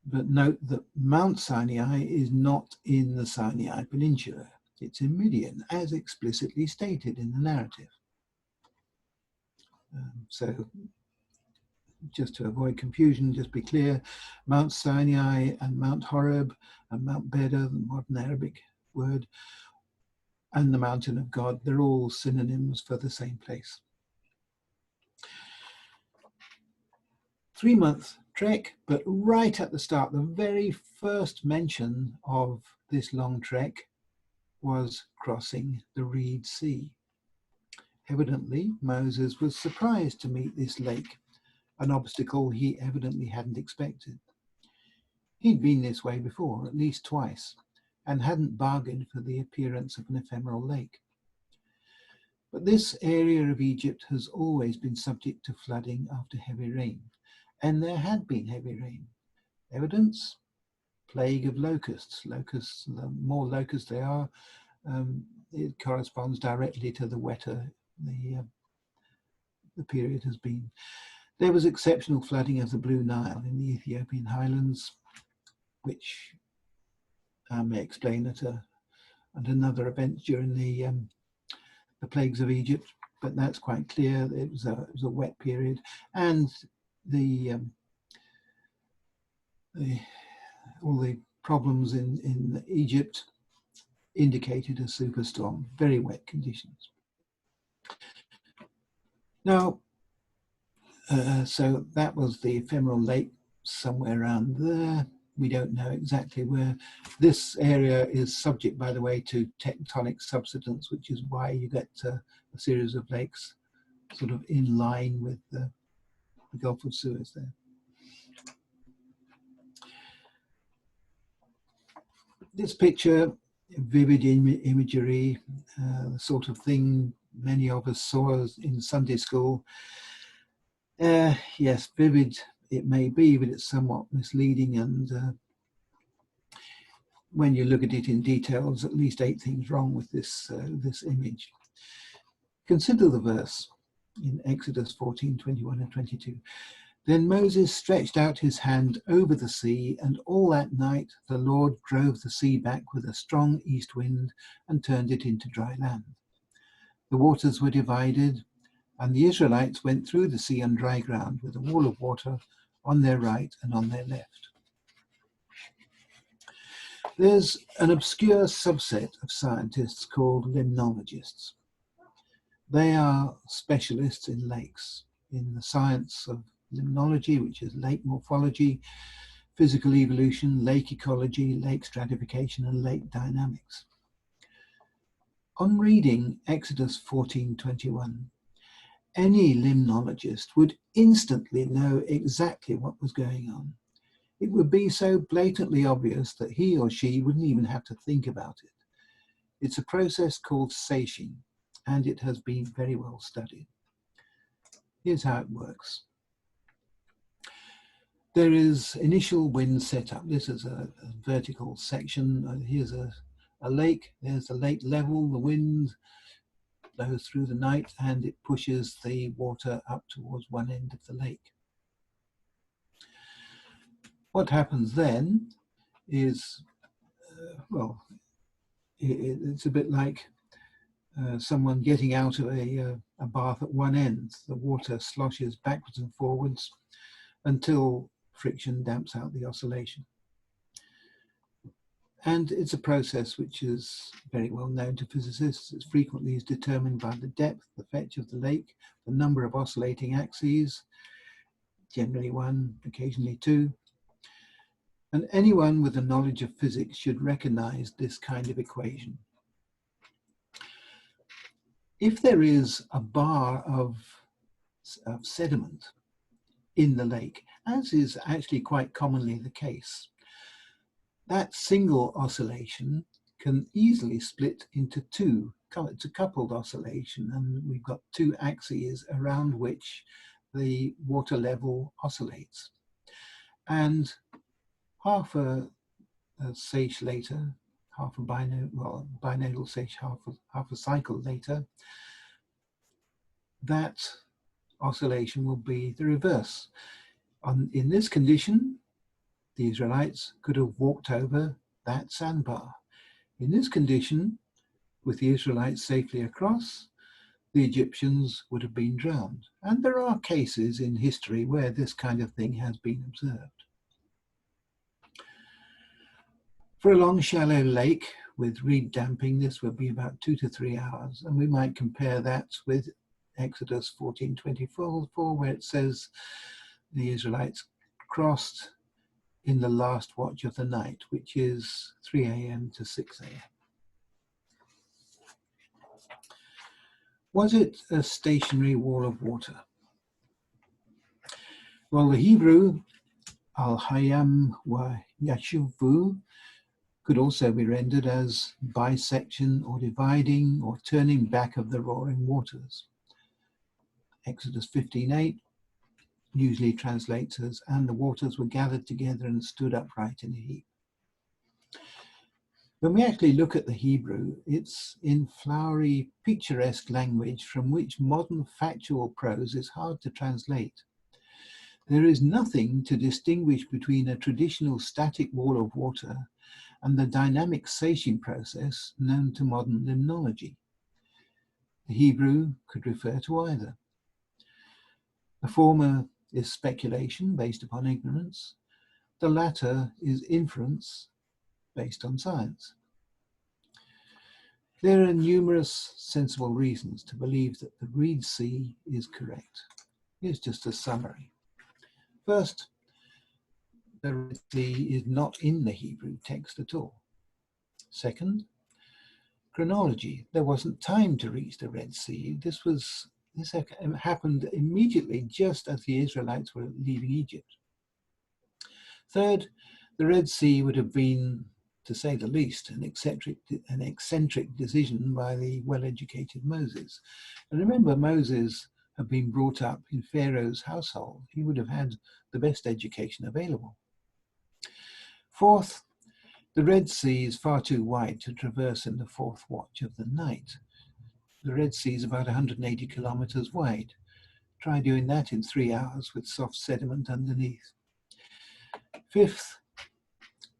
but note that Mount Sinai is not in the Sinai Peninsula. It's in Midian, as explicitly stated in the narrative. So just to avoid confusion, just be clear, Mount Sinai and Mount Horeb and Mount Beda, the modern Arabic word, and the Mountain of God, they're all synonyms for the same place. 3-month trek, but right at the start, the very first mention of this long trek was crossing the Reed Sea. Evidently, Moses was surprised to meet this lake, an obstacle he evidently hadn't expected. He'd been this way before, at least twice, and hadn't bargained for the appearance of an ephemeral lake. But this area of Egypt has always been subject to flooding after heavy rain, and there had been heavy rain. Evidence? Plague of locusts. Locusts, the more locusts there are, it corresponds directly to the wetter the period has been. There was exceptional flooding of the Blue Nile in the Ethiopian highlands, which I may explain at another event during the plagues of Egypt, but that's quite clear. It was a wet period, and all the problems in Egypt indicated a superstorm, very wet conditions. Now, so that was the ephemeral lake somewhere around there. We don't know exactly where. This area is subject, by the way, to tectonic subsidence, which is why you get a series of lakes sort of in line with the Gulf of Suez there. This picture, vivid imagery, the sort of thing many of us saw in Sunday school. Yes, vivid it may be, but it's somewhat misleading, and when you look at it in detail, there's at least 8 things wrong with this image. Consider the verse in Exodus 14, 21 and 22. Then Moses stretched out his hand over the sea, and all that night the Lord drove the sea back with a strong east wind and turned it into dry land. The waters were divided, and the Israelites went through the sea on dry ground with a wall of water on their right and on their left. There's an obscure subset of scientists called limnologists. They are specialists in lakes, in the science of limnology, which is lake morphology, physical evolution, lake ecology, lake stratification, and lake dynamics. On reading Exodus 14:21, any limnologist would instantly know exactly what was going on. It would be so blatantly obvious that he or she wouldn't even have to think about it. It's a process called seiching, and it has been very well studied. Here's how it works. There is initial wind setup. This is a vertical section. Here's a lake. There's the lake level. The wind blows through the night and it pushes the water up towards one end of the lake. What happens then is, well, it's a bit like someone getting out of a bath at one end. The water sloshes backwards and forwards until friction damps out the oscillation. And it's a process which is very well known to physicists. It frequently is determined by the depth, the fetch of the lake, the number of oscillating axes, generally one, occasionally two. And anyone with a knowledge of physics should recognize this kind of equation. If there is a bar of sediment in the lake, as is actually quite commonly the case, that single oscillation can easily split into two. It's a coupled oscillation, and we've got two axes around which the water level oscillates. And half a seiche later, half a binodal seiche, half a cycle later, that oscillation will be the reverse. In this condition, the Israelites could have walked over that sandbar. In this condition, with the Israelites safely across, the Egyptians would have been drowned. And there are cases in history where this kind of thing has been observed. For a long, shallow lake with reed damping, this would be about 2 to 3 hours. And we might compare that with Exodus 14:24, where it says the Israelites crossed in the last watch of the night, which is 3 a.m. to 6 a.m. Was it a stationary wall of water? Well, the Hebrew al-hayam wa yashuvu could also be rendered as bisection or dividing or turning back of the roaring waters. Exodus 15:8 usually translates as, and the waters were gathered together and stood upright in a heap. When we actually look at the Hebrew, it's in flowery, picturesque language from which modern factual prose is hard to translate. There is nothing to distinguish between a traditional static wall of water and the dynamic seiching process known to modern limnology. The Hebrew could refer to either. The former is speculation based upon ignorance. The latter is inference based on science. There are numerous sensible reasons to believe that the Reed Sea is correct. Here's just a summary. First, the Red Sea is not in the Hebrew text at all. Second, chronology. There wasn't time to reach the Red Sea. This happened immediately just as the Israelites were leaving Egypt. Third, the Red Sea would have been, to say the least, an eccentric decision by the well-educated Moses. And remember, Moses had been brought up in Pharaoh's household. He would have had the best education available. Fourth, the Red Sea is far too wide to traverse in the fourth watch of the night. The Red Sea is about 180 kilometers wide. Try doing that in 3 hours with soft sediment underneath. Fifth,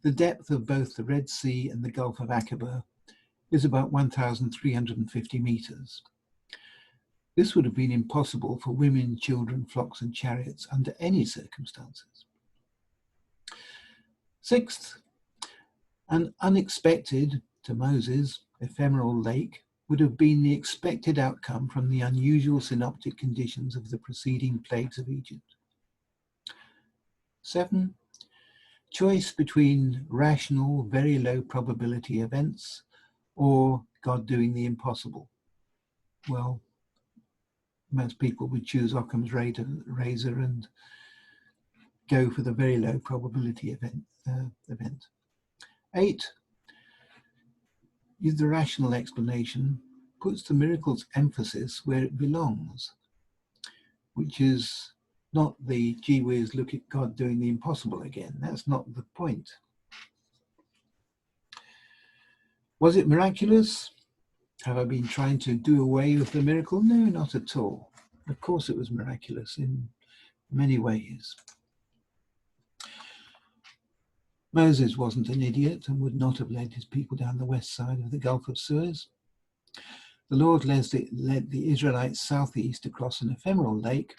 the depth of both the Red Sea and the Gulf of Aqaba is about 1,350 meters. This would have been impossible for women, children, flocks and chariots under any circumstances. Sixth, an unexpected, to Moses, ephemeral lake would have been the expected outcome from the unusual synoptic conditions of the preceding plagues of Egypt. 7, choice between rational, very low probability events or God doing the impossible. Well, most people would choose Occam's razor and go for the very low probability event. 8, the rational explanation puts the miracle's emphasis where it belongs, which is not the gee whiz, look at God doing the impossible again. That's not the point. Was it miraculous? Have I been trying to do away with the miracle? No, not at all. Of course it was miraculous in many ways. Moses wasn't an idiot and would not have led his people down the west side of the Gulf of Suez. The Lord led the Israelites southeast across an ephemeral lake,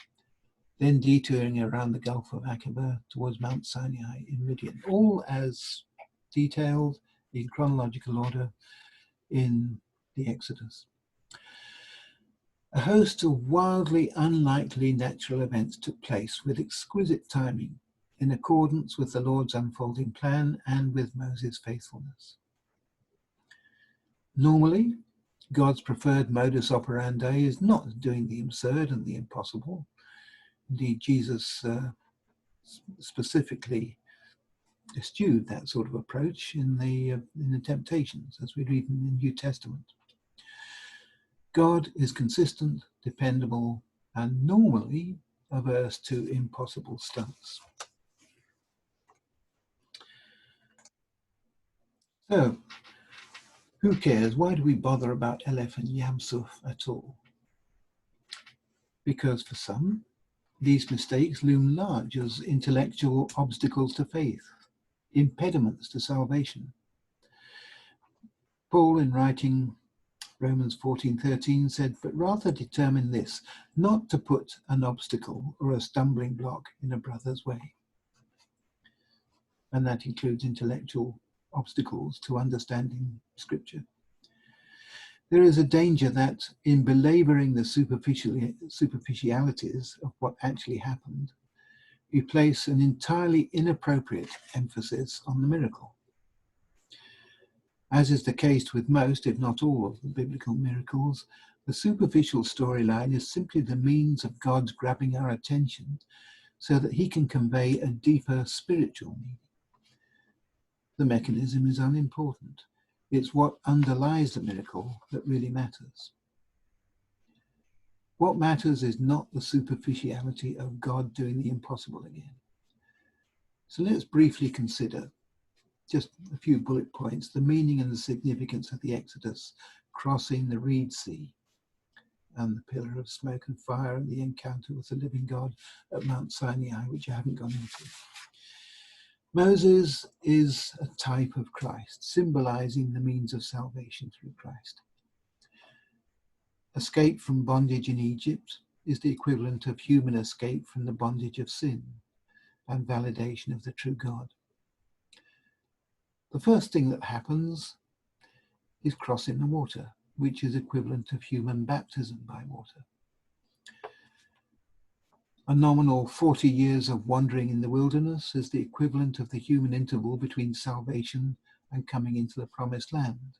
then detouring around the Gulf of Aqaba towards Mount Sinai in Midian, all as detailed in chronological order in the Exodus. A host of wildly unlikely natural events took place with exquisite timing, in accordance with the Lord's unfolding plan and with Moses' faithfulness. Normally, God's preferred modus operandi is not doing the absurd and the impossible. Indeed, Jesus specifically eschewed that sort of approach in the temptations, as we read in the New Testament. God is consistent, dependable, and normally averse to impossible stunts. So, who cares? Why do we bother about Eleph and Yam Suph at all? Because for some, these mistakes loom large as intellectual obstacles to faith, impediments to salvation. Paul, in writing Romans 14:13, said, "But rather determine this, not to put an obstacle or a stumbling block in a brother's way." And that includes intellectual obstacles to understanding Scripture. There is a danger that in belaboring the superficialities of what actually happened, we place an entirely inappropriate emphasis on the miracle. As is the case with most, if not all, of the biblical miracles, the superficial storyline is simply the means of God's grabbing our attention so that he can convey a deeper spiritual meaning. The mechanism is unimportant. It's what underlies the miracle that really matters. What matters is not the superficiality of God doing the impossible again. So let's briefly consider, just a few bullet points, the meaning and the significance of the Exodus, crossing the Reed Sea, and the pillar of smoke and fire, and the encounter with the living God at Mount Sinai, which I haven't gone into. Moses is a type of Christ, symbolizing the means of salvation through Christ. Escape from bondage in Egypt is the equivalent of human escape from the bondage of sin and validation of the true God. The first thing that happens is crossing the water, which is equivalent of human baptism by water. A nominal 40 years of wandering in the wilderness is the equivalent of the human interval between salvation and coming into the promised land.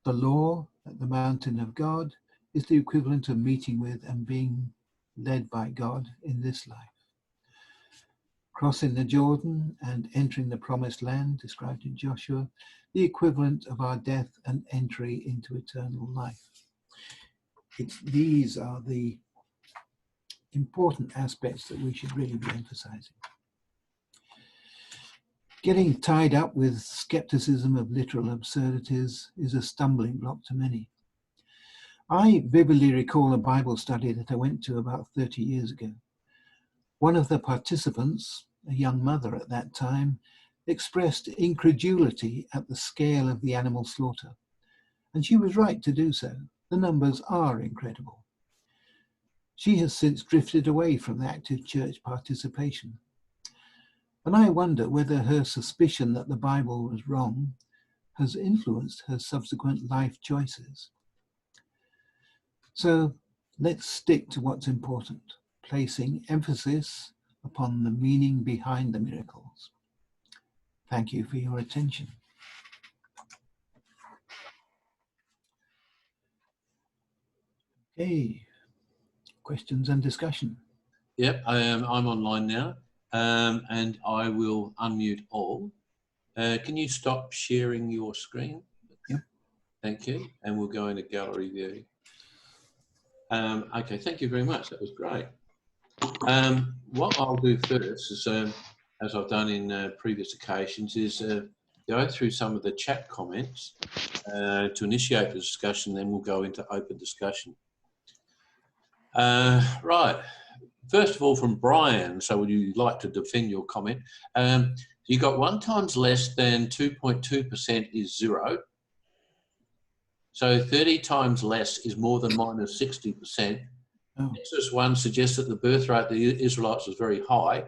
The law at the mountain of God is the equivalent of meeting with and being led by God in this life. Crossing the Jordan and entering the promised land, described in Joshua, the equivalent of our death and entry into eternal life. These are the important aspects that we should really be emphasizing. Getting tied up with skepticism of literal absurdities is a stumbling block to many. I vividly recall a Bible study that I went to about 30 years ago. One of the participants, a young mother at that time, expressed incredulity at the scale of the animal slaughter. And she was right to do so. The numbers are incredible. She has since drifted away from active church participation. And I wonder whether her suspicion that the Bible was wrong has influenced her subsequent life choices. So let's stick to what's important, placing emphasis upon the meaning behind the miracles. Thank you for your attention. Okay, questions and discussion. Yep, I'm online now, and I will unmute all. Can you stop sharing your screen? Yep. Thank you, and we'll go into gallery view. Okay, thank you very much. That was great. What I'll do first is, as I've done in previous occasions, is go through some of the chat comments to initiate the discussion, then we'll go into open discussion. Right. First of all, from Brian, so would you like to defend your comment? You got 1 times less than 2.2% is 0. So 30 times less is more than minus 60%. Oh. Exodus 1 suggests that the birth rate of the Israelites was very high.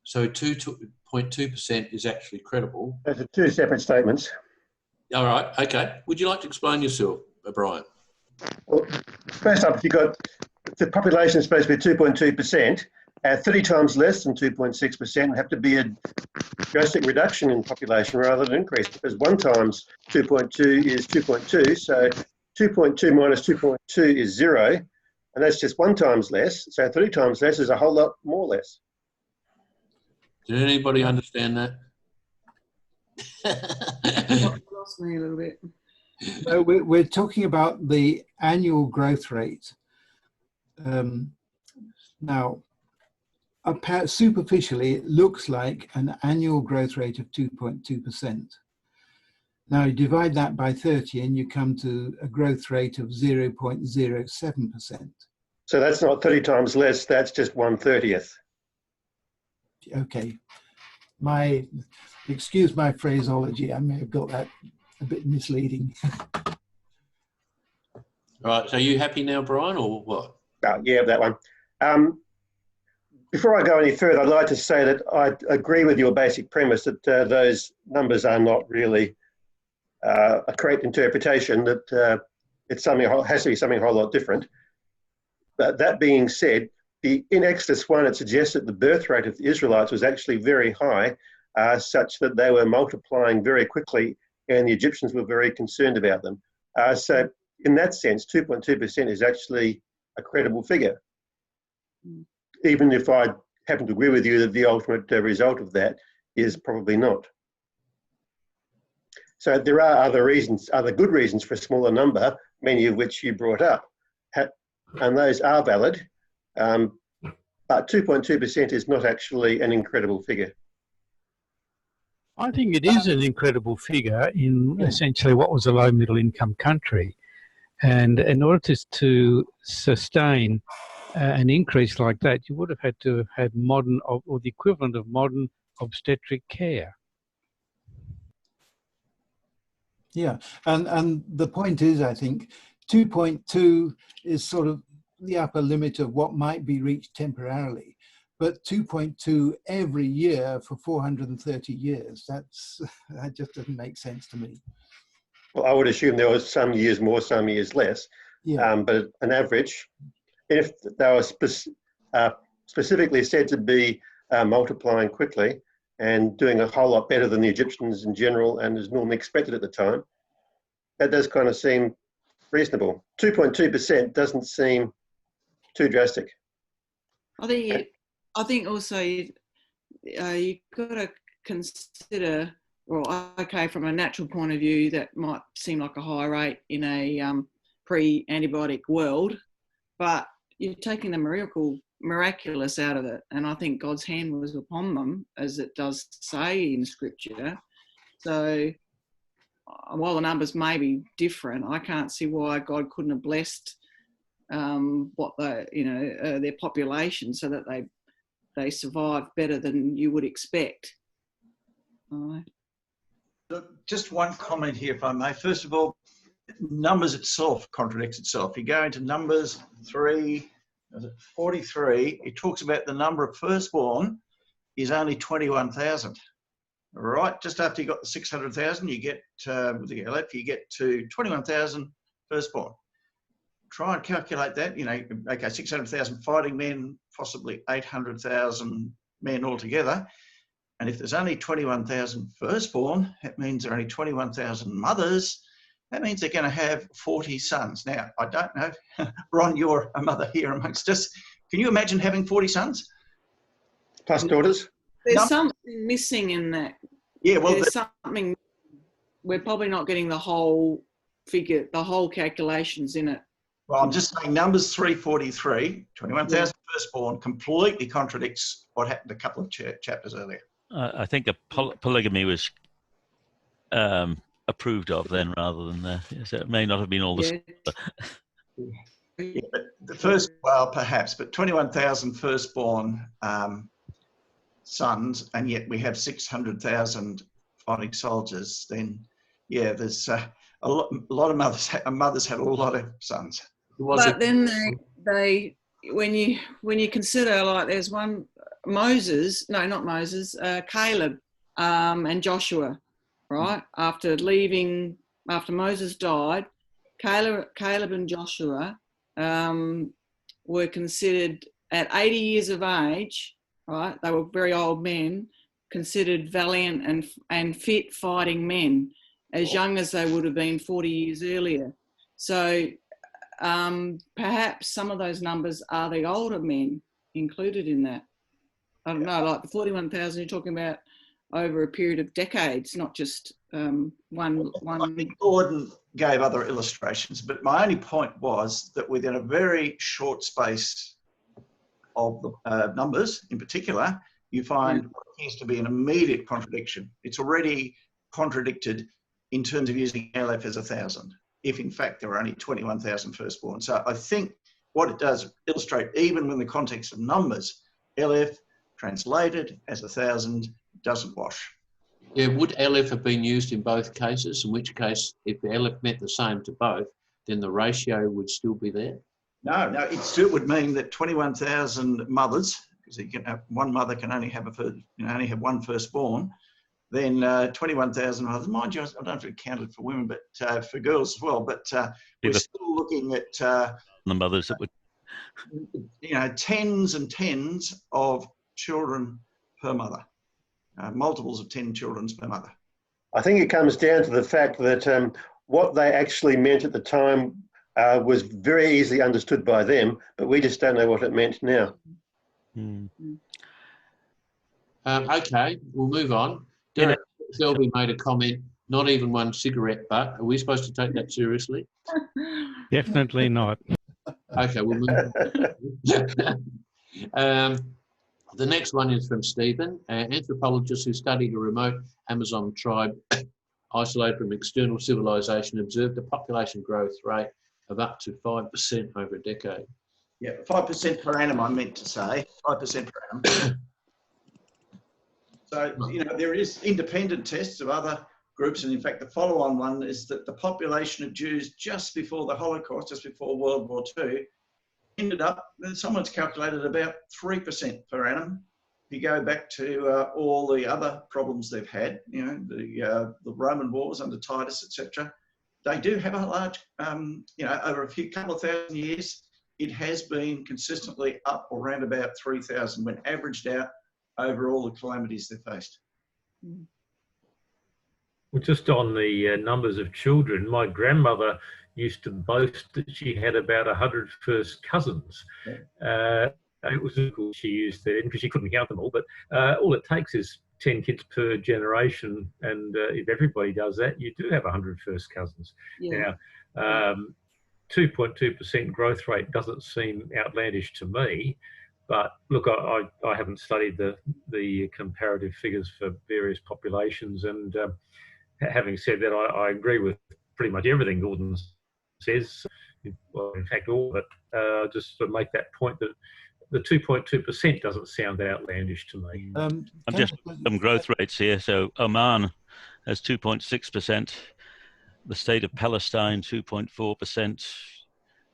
So 2.2% is actually credible. Those are two separate statements. All right, okay. Would you like to explain yourself, Brian? Well, first up, you've got the population is supposed to be 2.2%. 30 times less than 2.6% would have to be a drastic reduction in population rather than increase, because 1 times 2.2 is 2.2. So 2.2 minus 2.2 is 0, and that's just 1 times less. So 30 times less is a whole lot more less. Did anybody understand that? Lost me a little bit. No, we're talking about the annual growth rate. Now, superficially, it looks like an annual growth rate of 2.2%. Now, you divide that by 30 and you come to a growth rate of 0.07%. So that's not 30 times less, that's just 1/30th. Okay. Excuse my phraseology, I may have got that a bit misleading. Right, so are you happy now, Brian, or what? Yeah, that one. Before I go any further, I'd like to say that I agree with your basic premise that those numbers are not really a correct interpretation, that it's something has to be something a whole lot different. But that being said, in Exodus 1, it suggests that the birth rate of the Israelites was actually very high, such that they were multiplying very quickly, and the Egyptians were very concerned about them. So in that sense, 2.2% is actually a credible figure. Even if I happen to agree with you that the ultimate result of that is probably not. So there are other reasons, other good reasons for a smaller number, many of which you brought up, and those are valid, but 2.2% is not actually an incredible figure. I think it is an incredible figure in essentially what was a low middle income country. And in order to sustain an increase like that, you would have had to have had modern, or the equivalent of modern obstetric care. Yeah, and the point is, I think, 2.2 is sort of the upper limit of what might be reached temporarily. But 2.2 every year for 430 years, that just doesn't make sense to me. Well, I would assume there was some years more, some years less, but an average, if they were specifically said to be multiplying quickly and doing a whole lot better than the Egyptians in general and is normally expected at the time, that does kind of seem reasonable. 2.2% doesn't seem too drastic. I think also you've got to consider, well, okay, from a natural point of view, that might seem like a high rate in a pre-antibiotic world, but you're taking the miraculous out of it. And I think God's hand was upon them, as it does say in Scripture. So while the numbers may be different, I can't see why God couldn't have blessed what their population so that they survive better than you would expect. Just one comment here, if I may. First of all, Numbers itself contradicts itself. You go into Numbers 43, it talks about the number of firstborn is only 21,000. All right, just after you got the 600,000, you get with the aleph, you get to 21,000 firstborn. Try and calculate that. Okay, 600,000 fighting men, possibly 800,000 men altogether. And if there's only 21,000 firstborn, that means there are only 21,000 mothers. That means they're going to have 40 sons. Now, I don't know, Ron, you're a mother here amongst us. Can you imagine having 40 sons? Plus daughters? There's something missing in that. Yeah, well, there's something, we're probably not getting the whole figure, the whole calculations in it. Well, I'm just saying Numbers 3:43, 21,000 firstborn completely contradicts what happened a couple of chapters earlier. I think polygamy was approved of then rather than so it may not have been all the same. Yeah, but the first, well, perhaps, but 21,000 firstborn sons, and yet we have 600,000 fighting soldiers. Then, yeah, there's a lot of mothers had a lot of sons. But then they when you consider, like, there's one Caleb and Joshua, right? After Moses died, Caleb and Joshua were considered at 80 years of age, right? They were very old men, considered valiant and fit fighting men, as young as they would have been 40 years earlier. So perhaps some of those numbers are the older men included in that. I don't know, like the 41,000 you're talking about over a period of decades, not just one. I think Gordon gave other illustrations, but my only point was that within a very short space of the numbers, in particular, you find what appears to be an immediate contradiction. It's already contradicted in terms of using aleph as 1,000, if in fact there are only 21,000 firstborn. So I think what it does illustrate, even in the context of numbers, aleph translated as 1,000 doesn't wash. Yeah, would aleph have been used in both cases? In which case, if the aleph meant the same to both, then the ratio would still be there? No, it still would mean that 21,000 mothers, because you can have, one mother can only have only have one firstborn, then 21,000 mothers. Mind you, I don't know if it counted for women, but for girls as well. But we're still looking at the mothers that would, tens and tens of children per mother, multiples of 10 children per mother. I think it comes down to the fact that what they actually meant at the time was very easily understood by them, but we just don't know what it meant now. Okay, we'll move on. Derek Selby made a comment, not even one cigarette butt. Are we supposed to take that seriously? Definitely not. Okay, we'll move on. The next one is from Stephen, an anthropologist who studied a remote Amazon tribe isolated from external civilization, observed a population growth rate of up to 5% over a decade. Yeah, 5% per annum, I meant to say, 5% per annum. So, there is independent tests of other groups, and in fact, the follow-on one is that the population of Jews just before the Holocaust, just before World War II, ended up, someone's calculated about 3% per annum. If you go back to all the other problems they've had, the Roman wars under Titus, etc., they do have a large, over a couple of thousand years, it has been consistently up or around about 3,000 when averaged out over all the calamities they've faced. Well, just on the numbers of children, my grandmother used to boast that she had about 100 first cousins. Yeah. It was cool she used that because she couldn't count them all, but all it takes is 10 kids per generation, and if everybody does that, you do have 100 first cousins. Yeah. Now, 2.2% growth rate doesn't seem outlandish to me, but look, I haven't studied the comparative figures for various populations, and having said that, I agree with pretty much everything Gordon says. Well, in fact, all of it. Just to make that point that the 2.2% doesn't sound outlandish to me. I'm just some growth rates here. So Oman has 2.6%. The state of Palestine, 2.4%.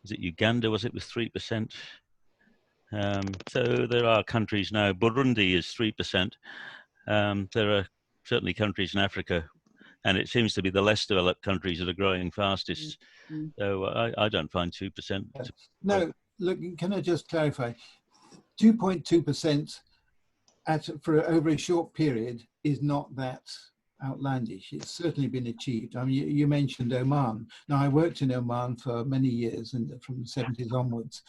Is it Uganda? Was it with 3%? So there are countries now. Burundi is 3%. There are certainly countries in Africa, and it seems to be the less developed countries that are growing fastest. So I don't find 2%. No, look, can I just clarify? 2.2% for over a short period is not that outlandish. It's certainly been achieved. I mean, you mentioned Oman. Now, I worked in Oman for many years, and from the 70s onwards.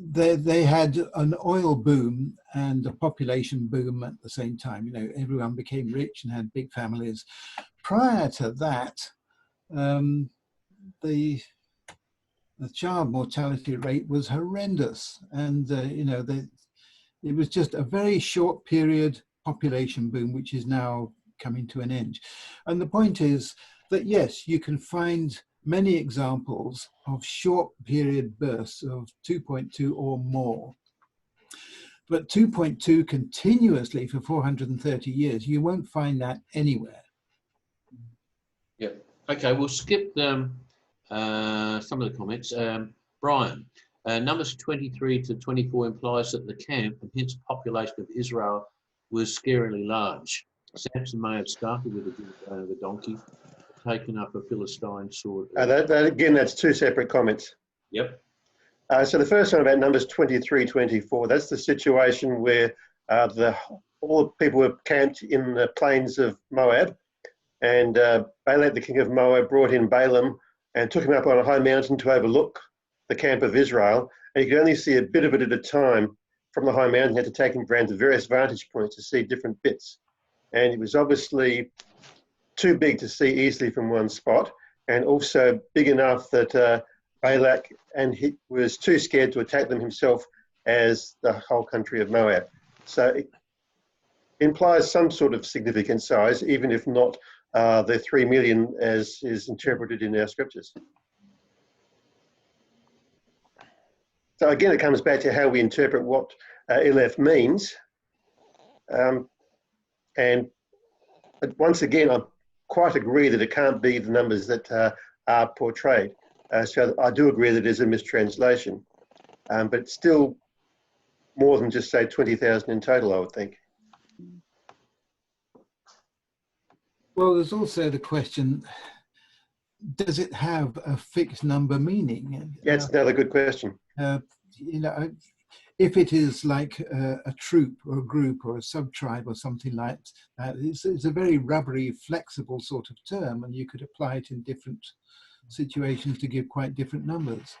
They had an oil boom and a population boom at the same time. You know, everyone became rich and had big families. Prior to that, the child mortality rate was horrendous, and you know, it was just a very short period population boom, which is now coming to an end. And the point is that yes, you can find many examples of short period bursts of 2.2 or more. But 2.2 continuously for 430 years, you won't find that anywhere. Yeah. Okay, we'll skip some of the comments. Brian, numbers 23 to 24 implies that the camp and hence population of Israel was scarily large. Samson may have started with the donkey, taken up a Philistine sword. Again, that's two separate comments. Yep. So the first one about numbers 23, 24, that's the situation where all the people were camped in the plains of Moab, and Balak, the king of Moab, brought in Balaam and took him up on a high mountain to overlook the camp of Israel. And you could only see a bit of it at a time from the high mountain. You had to take him around to various vantage points to see different bits. And it was obviously too big to see easily from one spot, and also big enough that Balak and he was too scared to attack them himself as the whole country of Moab. So it implies some sort of significant size, even if not the 3 million as is interpreted in our scriptures. So again, it comes back to how we interpret what Eleph means. And once again, I quite agree that it can't be the numbers that are portrayed. So I do agree that it is a mistranslation, but it's still more than just say 20,000 in total, I would think. Well, there's also the question, does it have a fixed number meaning? Yeah, it's another good question. You know, if it is like a troop or a group or a sub-tribe or something like that, it's a very rubbery, flexible sort of term, and you could apply it in different situations to give quite different numbers.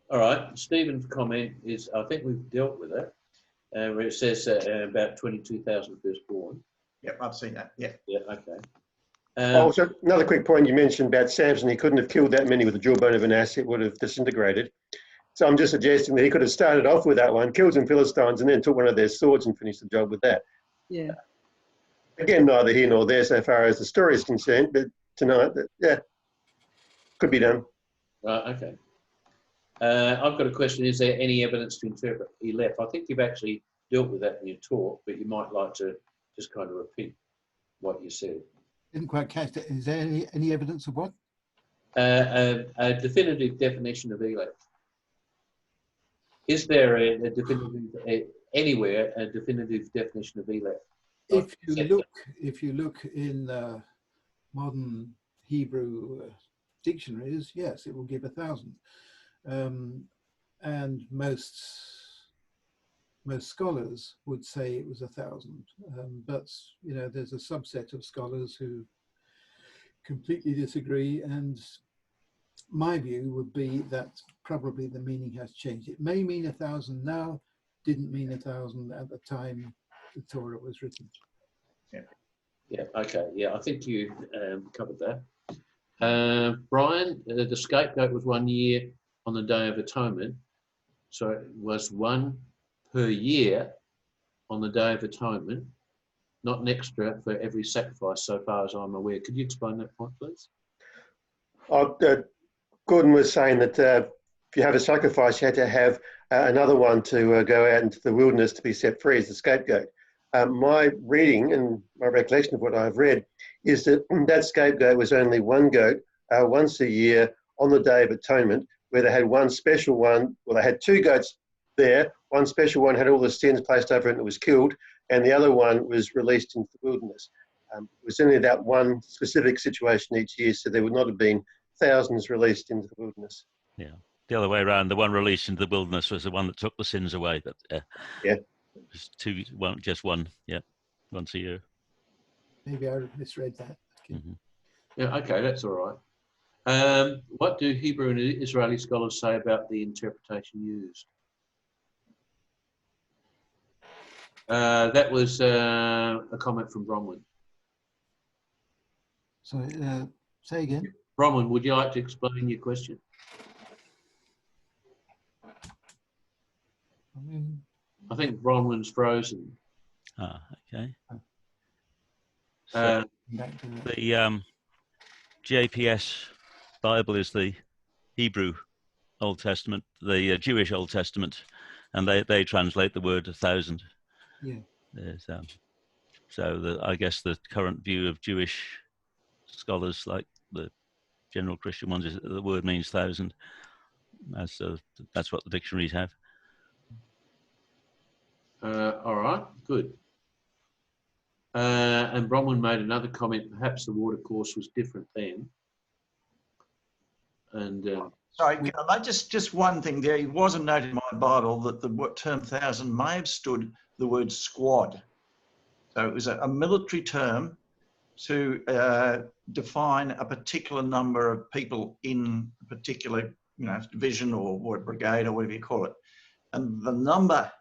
All right, Stephen's comment is, I think we've dealt with it, where it says about 22,000 firstborn. Yep, I've seen that. Yeah. Yeah, okay. Also, another quick point you mentioned about Samson, he couldn't have killed that many with the jawbone of an ass, it would have disintegrated. So I'm just suggesting that he could have started off with that one, killed some Philistines, and then took one of their swords and finished the job with that. Yeah. Again, neither here nor there so far as the story is concerned, but tonight, yeah, could be done. Right, okay. I've got a question. Is there any evidence to interpret Eleph? I think you've actually dealt with that in your talk, but you might like to just kind of repeat what you said. Didn't quite catch that. Is there any evidence of what? A definitive definition of Eleph. Is there a definitive, anywhere, a definitive definition of Eleph? If you look in modern Hebrew dictionaries, yes, it will give 1,000. And most scholars would say it was 1,000, but you know, there's a subset of scholars who completely disagree, and my view would be that probably the meaning has changed. It may mean 1,000 now, didn't mean 1,000 at the time the Torah was written. Yeah, okay, yeah, I think you covered that. Brian, the scapegoat was 1 year on the Day of Atonement, so it was one per year, on the Day of Atonement, not an extra for every sacrifice, so far as I'm aware. Could you explain that point, please? Gordon was saying that if you have a sacrifice, you had to have another one to go out into the wilderness to be set free as the scapegoat. My reading and my recollection of what I've read is that that scapegoat was only one goat once a year on the Day of Atonement, where they had one special one. Well, they had two goats there. One special one had all the sins placed over it and it was killed, and the other one was released into the wilderness. It was only that one specific situation each year, so there would not have been thousands released into the wilderness. Yeah, the other way around. The one released into the wilderness was the one that took the sins away. But yeah, it was just one. Yeah, once a year. Maybe I misread that. Okay. Mm-hmm. Yeah, okay, that's all right. What do Hebrew and Israeli scholars say about the interpretation used? That was a comment from Bronwyn. So say again. Bronwyn, would you like to explain your question? I think Bronwyn's frozen. Ah, okay. Uh, The JPS Bible is the Hebrew Old Testament, the Jewish Old Testament, and they translate the word 1,000. Yeah. So I guess the current view of Jewish scholars, like the general Christian ones, is that the word means 1,000. That's what the dictionaries have. All right, good. And Bronwyn made another comment, perhaps the water course was different then. And sorry, can I just one thing there. It wasn't noted in my Bible that the term 1,000 may have stood the word squad. So it was a military term to define a particular number of people in a particular, division or brigade or whatever you call it. And the number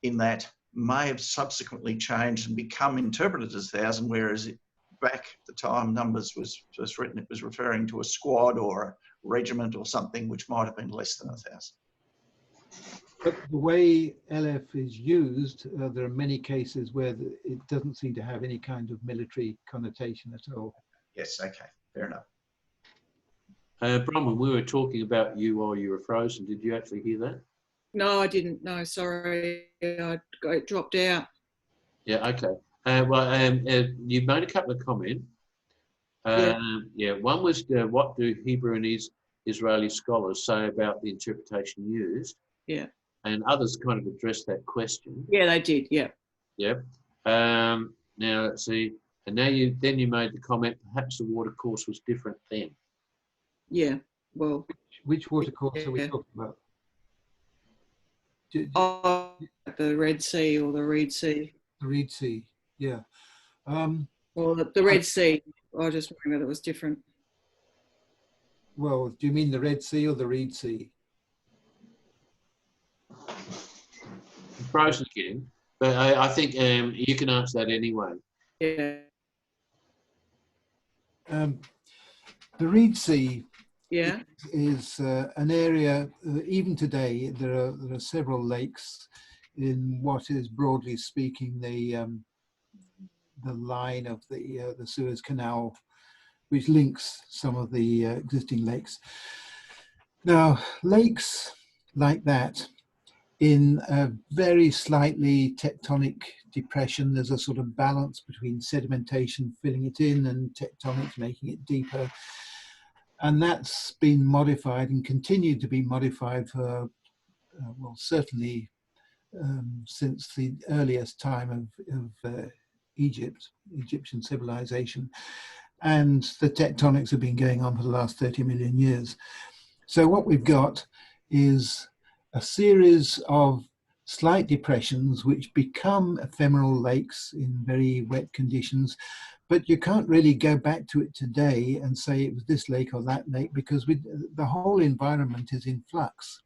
in that may have subsequently changed and become interpreted as 1,000, whereas back at the time numbers was first written, it was referring to a squad or a regiment or something which might have been less than 1,000. But the way Eleph is used, there are many cases where it doesn't seem to have any kind of military connotation at all. Yes, okay, fair enough. Bronwyn, we were talking about you while you were frozen. Did you actually hear that? No, I didn't. No, sorry. I dropped out. Yeah, okay. You made a couple of comments. One was what do Hebrew and Israeli scholars say about the interpretation used? Yeah. And others kind of addressed that question. Yeah, they did. Yeah. Yeah. Now let's see. And now you made the comment perhaps the water course was different then. Yeah. Well. Which water course are we talking about? The Red Sea or the Reed Sea. The Reed Sea. Yeah. Or the Red Sea. I just wondering whether it was different. Well, do you mean the Red Sea or the Reed Sea? Frozen again, but I think you can answer that anyway. Yeah. The Reed Sea is an area, even today, there are several lakes in what is, broadly speaking, the line of the Suez Canal, which links some of the existing lakes. Now, lakes like that, in a very slightly tectonic depression, there's a sort of balance between sedimentation filling it in and tectonics making it deeper. And that's been modified and continued to be modified for, well, certainly since the earliest time of Egyptian civilization. And the tectonics have been going on for the last 30 million years. So what we've got is a series of slight depressions which become ephemeral lakes in very wet conditions, but you can't really go back to it today and say it was this lake or that lake, because the whole environment is in flux.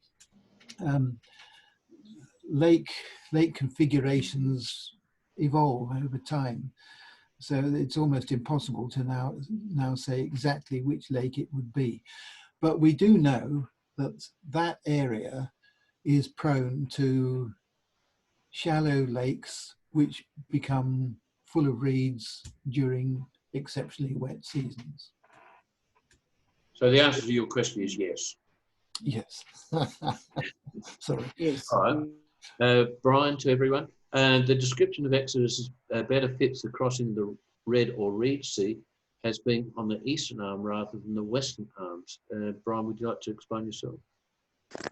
Lake configurations evolve over time, so it's almost impossible to now say exactly which lake it would be. But we do know that that area is prone to shallow lakes which become full of reeds during exceptionally wet seasons. So the answer to your question is yes. Yes. Sorry. Yes. All right. Brian, to everyone. The description of Exodus better fits the crossing of the Red or Reed Sea has been on the eastern arm rather than the western arms. Brian, would you like to explain yourself?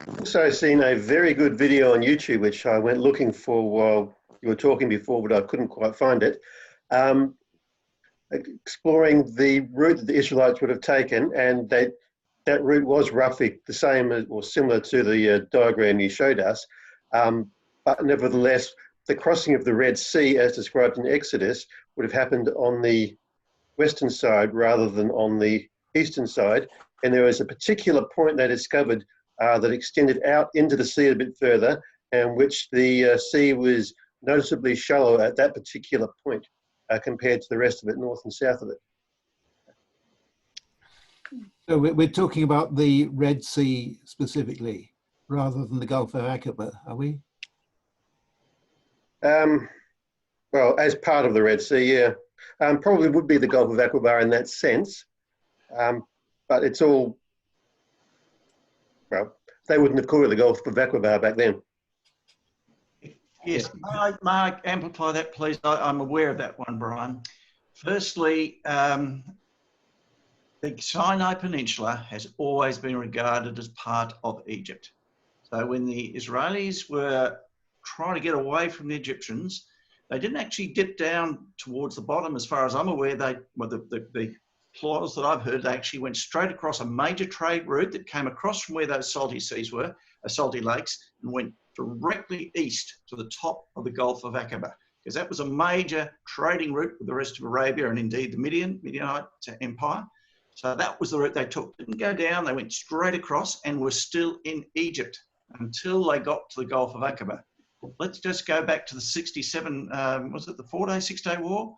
I've also seen a very good video on YouTube, which I went looking for while you were talking before, but I couldn't quite find it, exploring the route that the Israelites would have taken, and that route was roughly the same as, or similar to the diagram you showed us, but nevertheless, the crossing of the Red Sea, as described in Exodus, would have happened on the western side rather than on the eastern side, and there was a particular point they discovered that extended out into the sea a bit further, and which the sea was noticeably shallow at that particular point compared to the rest of it, north and south of it. So we're talking about the Red Sea specifically, rather than the Gulf of Aqaba, are we? Well, as part of the Red Sea, yeah. Probably would be the Gulf of Aqaba in that sense, but it's all, well, they wouldn't have called it the Gulf of Aqaba back then. Yes, may I amplify that, please? I'm aware of that one, Brian. Firstly, the Sinai Peninsula has always been regarded as part of Egypt. So when the Israelis were trying to get away from the Egyptians, they didn't actually dip down towards the bottom. As far as I'm aware, the plotters that I've heard, they actually went straight across a major trade route that came across from where those salty seas were, salty lakes, and went directly east to the top of the Gulf of Aqaba, because that was a major trading route with the rest of Arabia and indeed the Midianite Empire. So that was the route they took. Didn't go down, they went straight across and were still in Egypt until they got to the Gulf of Aqaba. Let's just go back to the 67, was it the 4-day, 6-day war?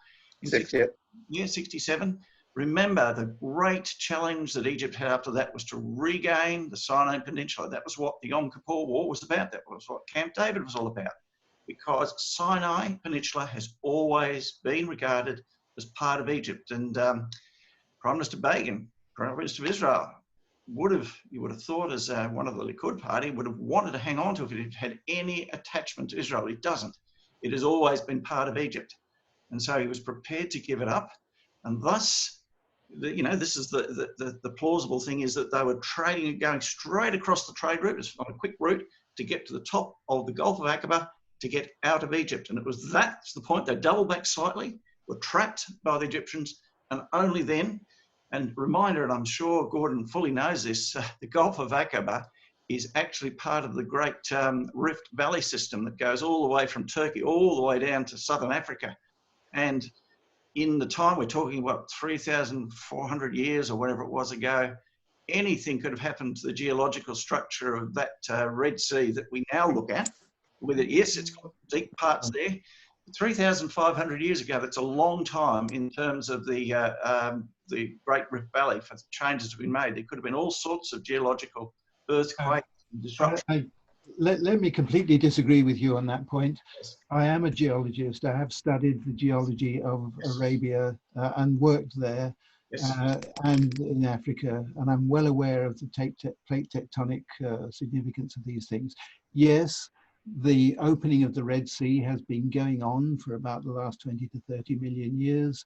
Yeah, 67. Remember, the great challenge that Egypt had after that was to regain the Sinai Peninsula. That was what the Yom Kippur War was about. That was what Camp David was all about. Because Sinai Peninsula has always been regarded as part of Egypt. And Prime Minister Begin, Prime Minister of Israel, you would have thought as one of the Likud party, would have wanted to hang on to it if it had any attachment to Israel. It doesn't. It has always been part of Egypt. And so he was prepared to give it up. And thus, this is the plausible thing, is that they were trading and going straight across the trade route. It's not a quick route to get to the top of the Gulf of Aqaba to get out of Egypt. And that's the point. They doubled back slightly, were trapped by the Egyptians, and only then. And reminder, and I'm sure Gordon fully knows this, the Gulf of Aqaba is actually part of the great Rift Valley system that goes all the way from Turkey all the way down to southern Africa. And in the time we're talking about 3,400 years or whatever it was ago, anything could have happened to the geological structure of that Red Sea that we now look at. Yes, it's got deep parts there. 3,500 years ago, that's a long time in terms of the Great Rift Valley for changes that have been made. There could have been all sorts of geological earthquakes and disruption. Let me completely disagree with you on that point. I am a geologist. I have studied the geology of Arabia and worked there and in Africa, and I'm well aware of the plate tectonic significance of these things. Yes, the opening of the Red Sea has been going on for about the last 20 to 30 million years.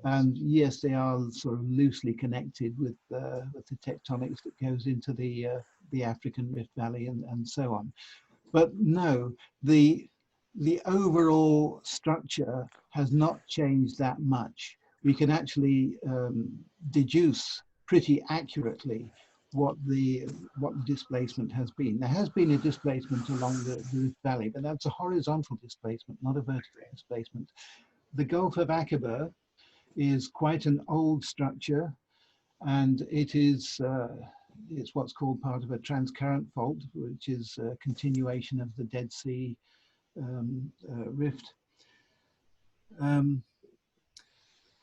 And yes, they are sort of loosely connected with the tectonics that goes into the African Rift Valley and so on. But no, the overall structure has not changed that much. We can actually deduce pretty accurately what the displacement has been. There has been a displacement along the Rift Valley, but that's a horizontal displacement, not a vertical displacement. The Gulf of Aqaba is quite an old structure, and it is it's what's called part of a transcurrent fault, which is a continuation of the Dead Sea rift.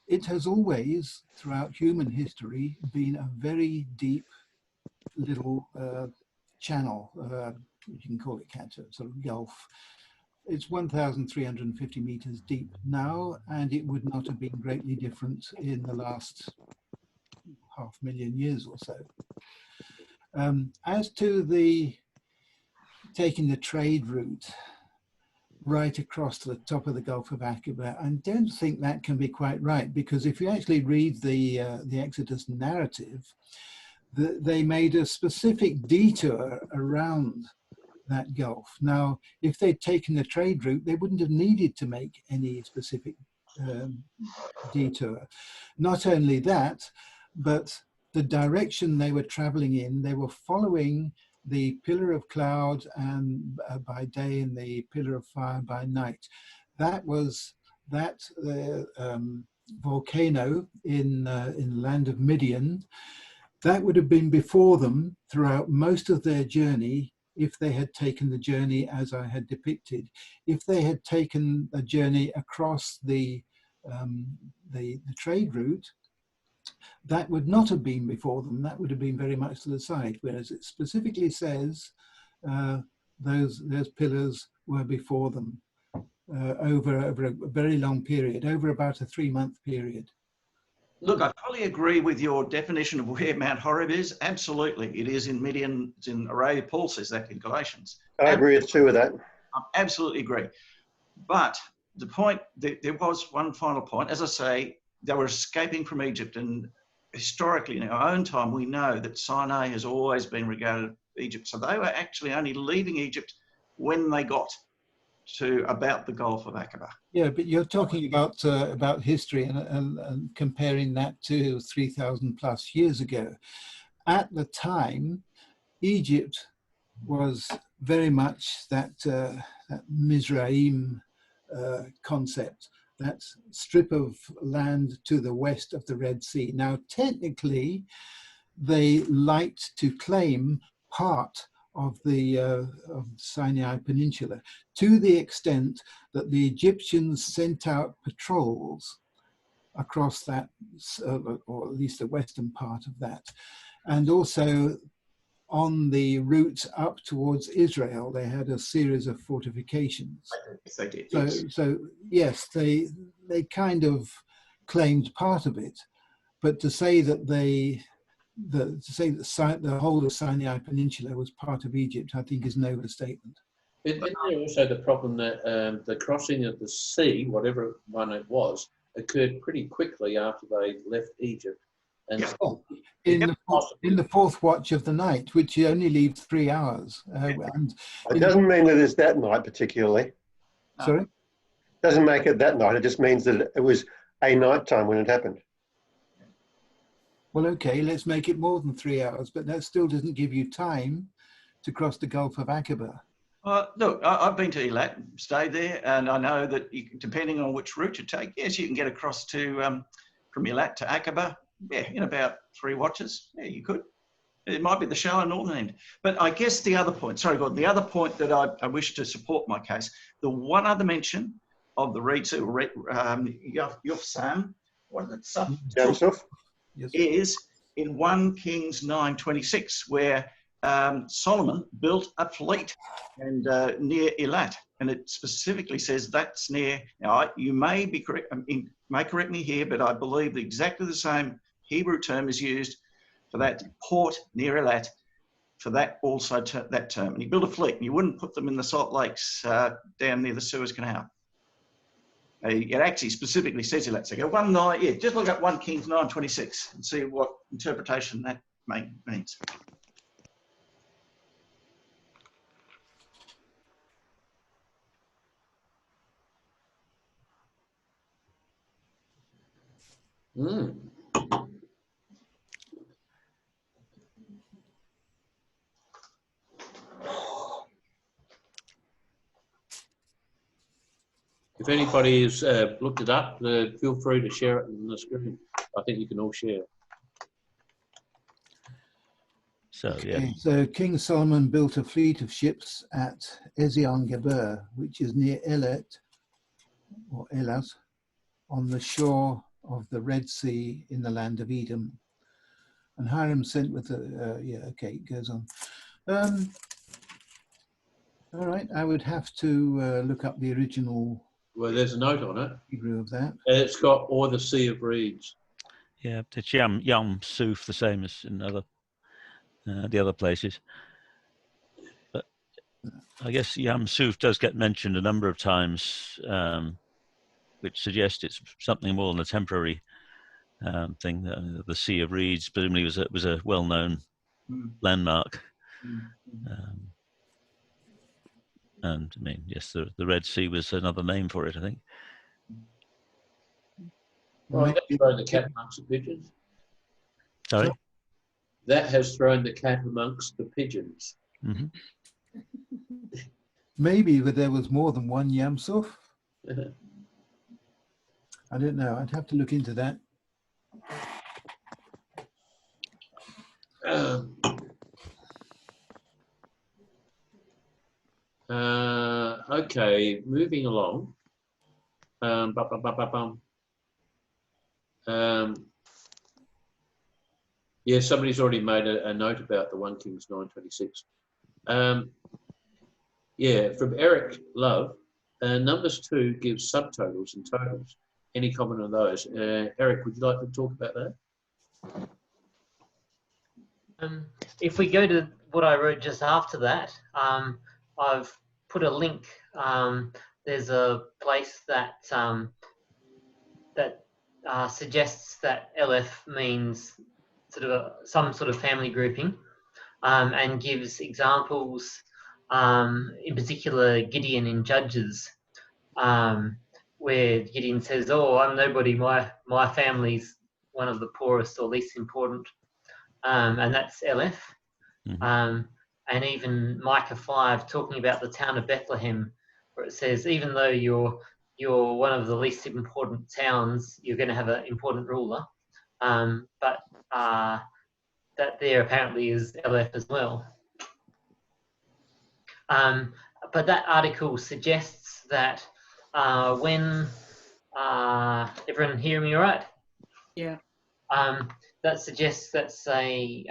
It has always, throughout human history, been a very deep little channel, you can call it sort of gulf. It's 1,350 meters deep now, and it would not have been greatly different in the last 500,000 years or so. As to the taking the trade route right across to the top of the Gulf of Aqaba, I don't think that can be quite right, because if you actually read the Exodus narrative, they made a specific detour around that Gulf. Now, if they'd taken the trade route, they wouldn't have needed to make any specific detour. Not only that, but the direction they were traveling in, they were following the pillar of cloud and by day and the pillar of fire by night. That was that volcano in the land of Midian. That would have been before them throughout most of their journey if they had taken the journey as I had depicted. If they had taken a journey across the trade route, that would not have been before them. That would have been very much to the side, whereas it specifically says those pillars were before them over a very long period, over about a 3-month period. Look, I fully agree with your definition of where Mount Horeb is. Absolutely. It is in Midian, it's in Arabia. Paul says that in Galatians. I agree with too with that. I absolutely agree. But the point, there was one final point. As I say, they were escaping from Egypt, and historically in our own time, we know that Sinai has always been regarded as Egypt. So they were actually only leaving Egypt when they got to about the Gulf of Aqaba. Yeah, but you're talking about history and comparing that to 3,000 plus years ago. At the time, Egypt was very much that Mizraim concept, that strip of land to the west of the Red Sea. Now, technically, they liked to claim part of the Sinai Peninsula, to the extent that the Egyptians sent out patrols across that, or at least the western part of that. And also on the route up towards Israel, they had a series of fortifications. Yes, they did. So, Yes. so yes, they kind of claimed part of it, but to say that the whole of Sinai Peninsula was part of Egypt, I think, is an overstatement. Isn't there also the problem that the crossing of the sea, whatever one it was, occurred pretty quickly after they left Egypt? And Yeah. so In the fourth watch of the night, which only leaves 3 hours. And It doesn't mean that it's that night particularly. sorry? It doesn't make it that night. It just means that it was a night time when it happened. Well, okay, let's make it more than 3 hours, but that still doesn't give you time to cross the Gulf of Aqaba. Look, I've been to Elat, stayed there, and I know that depending on which route you take, yes, you can get across to from Elat to Aqaba, yeah, in about 3 watches. Yeah, you could. It might be the shallow northern end. But I guess the other point, sorry, Gordon, the other point that I wish to support my case, the one other mention of the Ritzu, Yufsam, what is it? Yam Suph? Yes. Is in 1 Kings 9:26, where Solomon built a fleet and near Elat, and it specifically says that's near. Now, you may be correct, may correct me here, but I believe exactly the same Hebrew term is used for that port near Elat, for that also that term. And he built a fleet, and you wouldn't put them in the salt lakes down near the Suez Canal. It actually specifically says Elat. So go just look up 1 Kings 9:26 and see what interpretation that means. if anybody has looked it up, feel free to share it on the screen. I think you can all share. So, yeah. Okay, so King Solomon built a fleet of ships at Ezion-Geber, which is near Elat, or Elat, on the shore of the Red Sea in the land of Edom. And Hiram sent with the, it goes on. All right, I would have to look up the original Well, there's a note on it. Hebrew of that. It's got or the Sea of Reeds. Yeah, it's Yam Suph, the same as in the other places. But I guess Yam Suph does get mentioned a number of times, which suggests it's something more than a temporary thing. The Sea of Reeds presumably was a well-known landmark. And I mean, yes, the Red Sea was another name for it, I think. Well, that's thrown the cat amongst the pigeons. Sorry? That has thrown the cat amongst the pigeons. Mm-hmm. Maybe that there was more than one Yam Suph. I don't know. I'd have to look into that. Okay, moving along. Yeah, somebody's already made a note about the 1 Kings 9:26. Yeah, from Eric Love, Numbers 2 gives subtotals and totals. Any comment on those? Eric, would you like to talk about that? If we go to what I wrote just after that, I've put a link. There's a place that suggests that Eleph means some sort of family grouping, and gives examples. In particular, Gideon in Judges, where Gideon says, "Oh, I'm nobody. My family's one of the poorest or least important," and that's Eleph. Mm-hmm. And even Micah 5 talking about the town of Bethlehem, where it says, even though you're one of the least important towns, you're going to have an important ruler. But that there apparently is Eleph as well. But that article suggests that when everyone hear me all right? Yeah. That suggests that, say,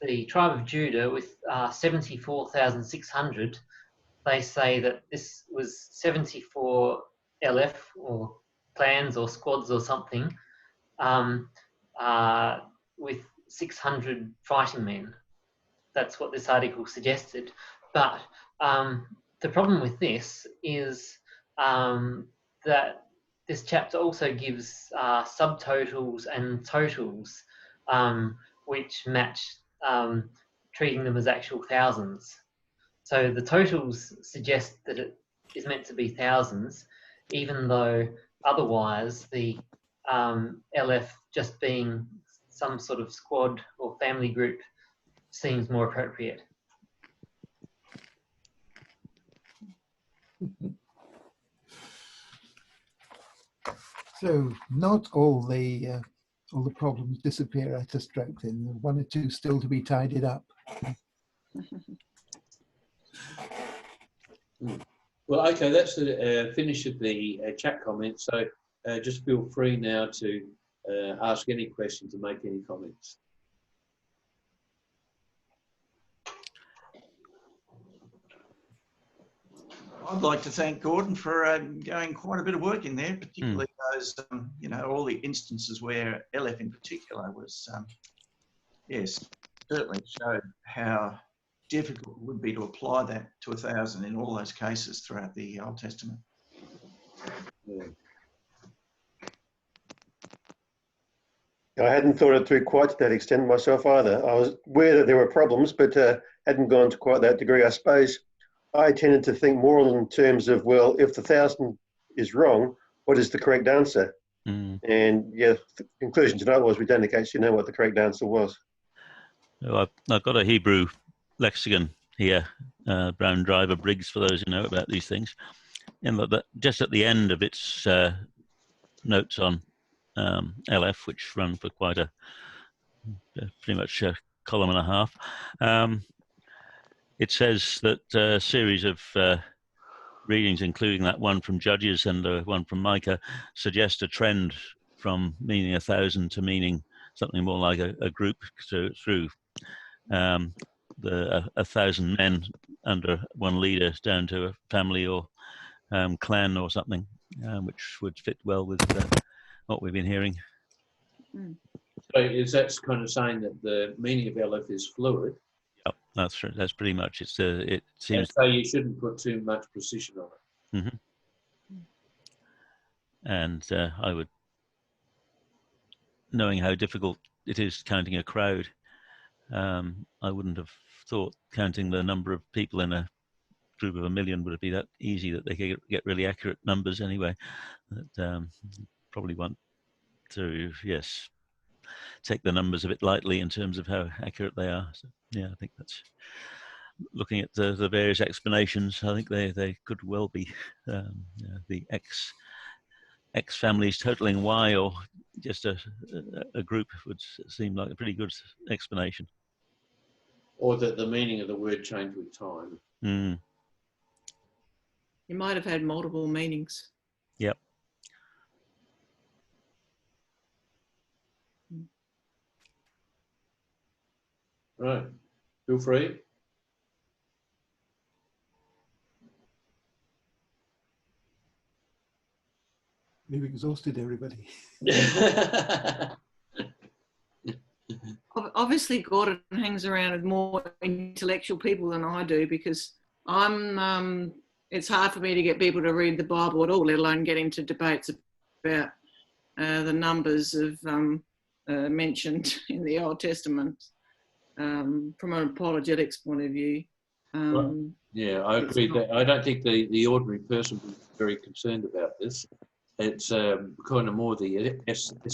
the tribe of Judah with 74,600, they say that this was 74 Eleph or clans or squads or something, with 600 fighting men. That's what this article suggested. But the problem with this is that this chapter also gives subtotals and totals, which match treating them as actual thousands. So the totals suggest that it is meant to be thousands, even though otherwise the Eleph just being some sort of squad or family group seems more appropriate. So not all the problems disappear at a stroke. Then one or two still to be tidied up. Well, okay, that's the finish of the chat comments. So just feel free now to ask any questions and make any comments. I'd like to thank Gordon for going quite a bit of work in there, particularly those, all the instances where Eleph in particular was, yes, certainly showed how difficult it would be to apply that to 1,000 in all those cases throughout the Old Testament. Yeah. I hadn't thought it through quite to that extent myself either. I was aware that there were problems, but hadn't gone to quite that degree. I suppose I tended to think more in terms of, well, if the 1,000 is wrong, what is the correct answer? And yeah, the conclusion tonight was we don't actually know what the correct answer was. So I've got a Hebrew lexicon here, Brown Driver Briggs, for those who know about these things. And that just at the end of its notes on Eleph, which run for quite pretty much a column and a half, it says that a series of readings, including that one from Judges and the one from Micah, suggest a trend from meaning 1,000 to meaning something more like a group through. the 1,000 men under one leader down to a family or clan or something, which would fit well with what we've been hearing. So is that kind of saying that the meaning of aleph is fluid? Yep, that's true. That's pretty much it seems. So you shouldn't put too much precision on it. Mm-hmm. And I would, knowing how difficult it is counting a crowd, I wouldn't have thought counting the number of people in a group of 1 million would it be that easy that they could get really accurate numbers anyway. But, probably want to, yes, take the numbers a bit lightly in terms of how accurate they are. So, yeah, I think that's, looking at the various explanations, I think they could well be the X families totaling Y, or just a group would seem like a pretty good explanation. Or that the meaning of the word changed with time. Mm. You might have had multiple meanings. Yep. Right. Feel free. We've exhausted everybody. Obviously, Gordon hangs around with more intellectual people than I do, because it's hard for me to get people to read the Bible at all, let alone get into debates about the numbers of mentioned in the Old Testament from an apologetics point of view. Yeah, I agree. I don't think the ordinary person would be very concerned about this. It's kind of more the person who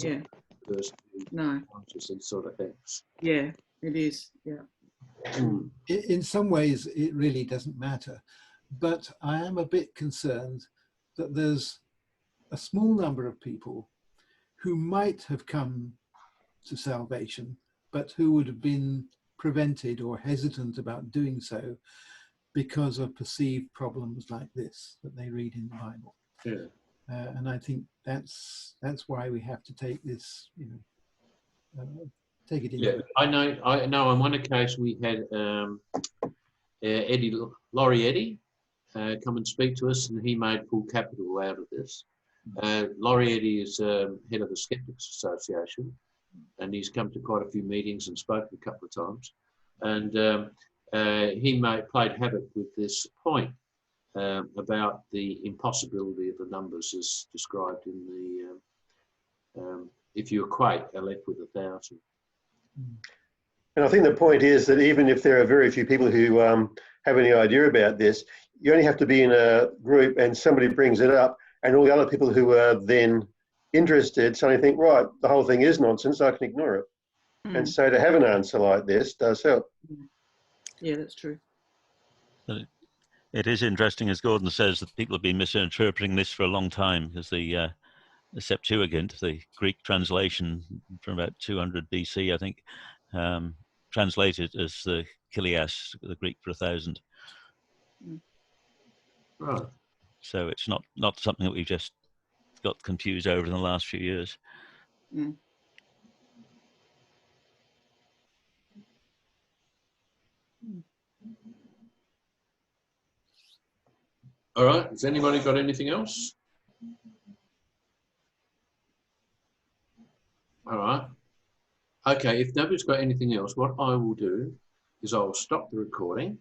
conscious these sort of things. Yeah, it is. Yeah. In some ways, it really doesn't matter, but I am a bit concerned that there's a small number of people who might have come to salvation, but who would have been prevented or hesitant about doing so because of perceived problems like this that they read in the Bible. Yeah. And I think that's why we have to take this, take it into account. I know. On one occasion we had Laurie Eddy come and speak to us, and he made full capital out of this. Laurie Eddy is head of the Skeptics Association, and he's come to quite a few meetings and spoken a couple of times. And he played havoc with this point about the impossibility of the numbers as described in the, if you equate aleph with 1,000. And I think the point is that even if there are very few people who have any idea about this, you only have to be in a group and somebody brings it up, and all the other people who are then interested suddenly think, right, the whole thing is nonsense, I can ignore it. And so to have an answer like this does help. Yeah, that's true. It is interesting, as Gordon says, that people have been misinterpreting this for a long time, because the Septuagint, the Greek translation from about 200 BC, I think, translated as the Kilias, the Greek for 1,000. Right. So it's not something that we've just got confused over in the last few years. All right. Has anybody got anything else? All right. Okay. If nobody's got anything else, what I will do is I'll stop the recording.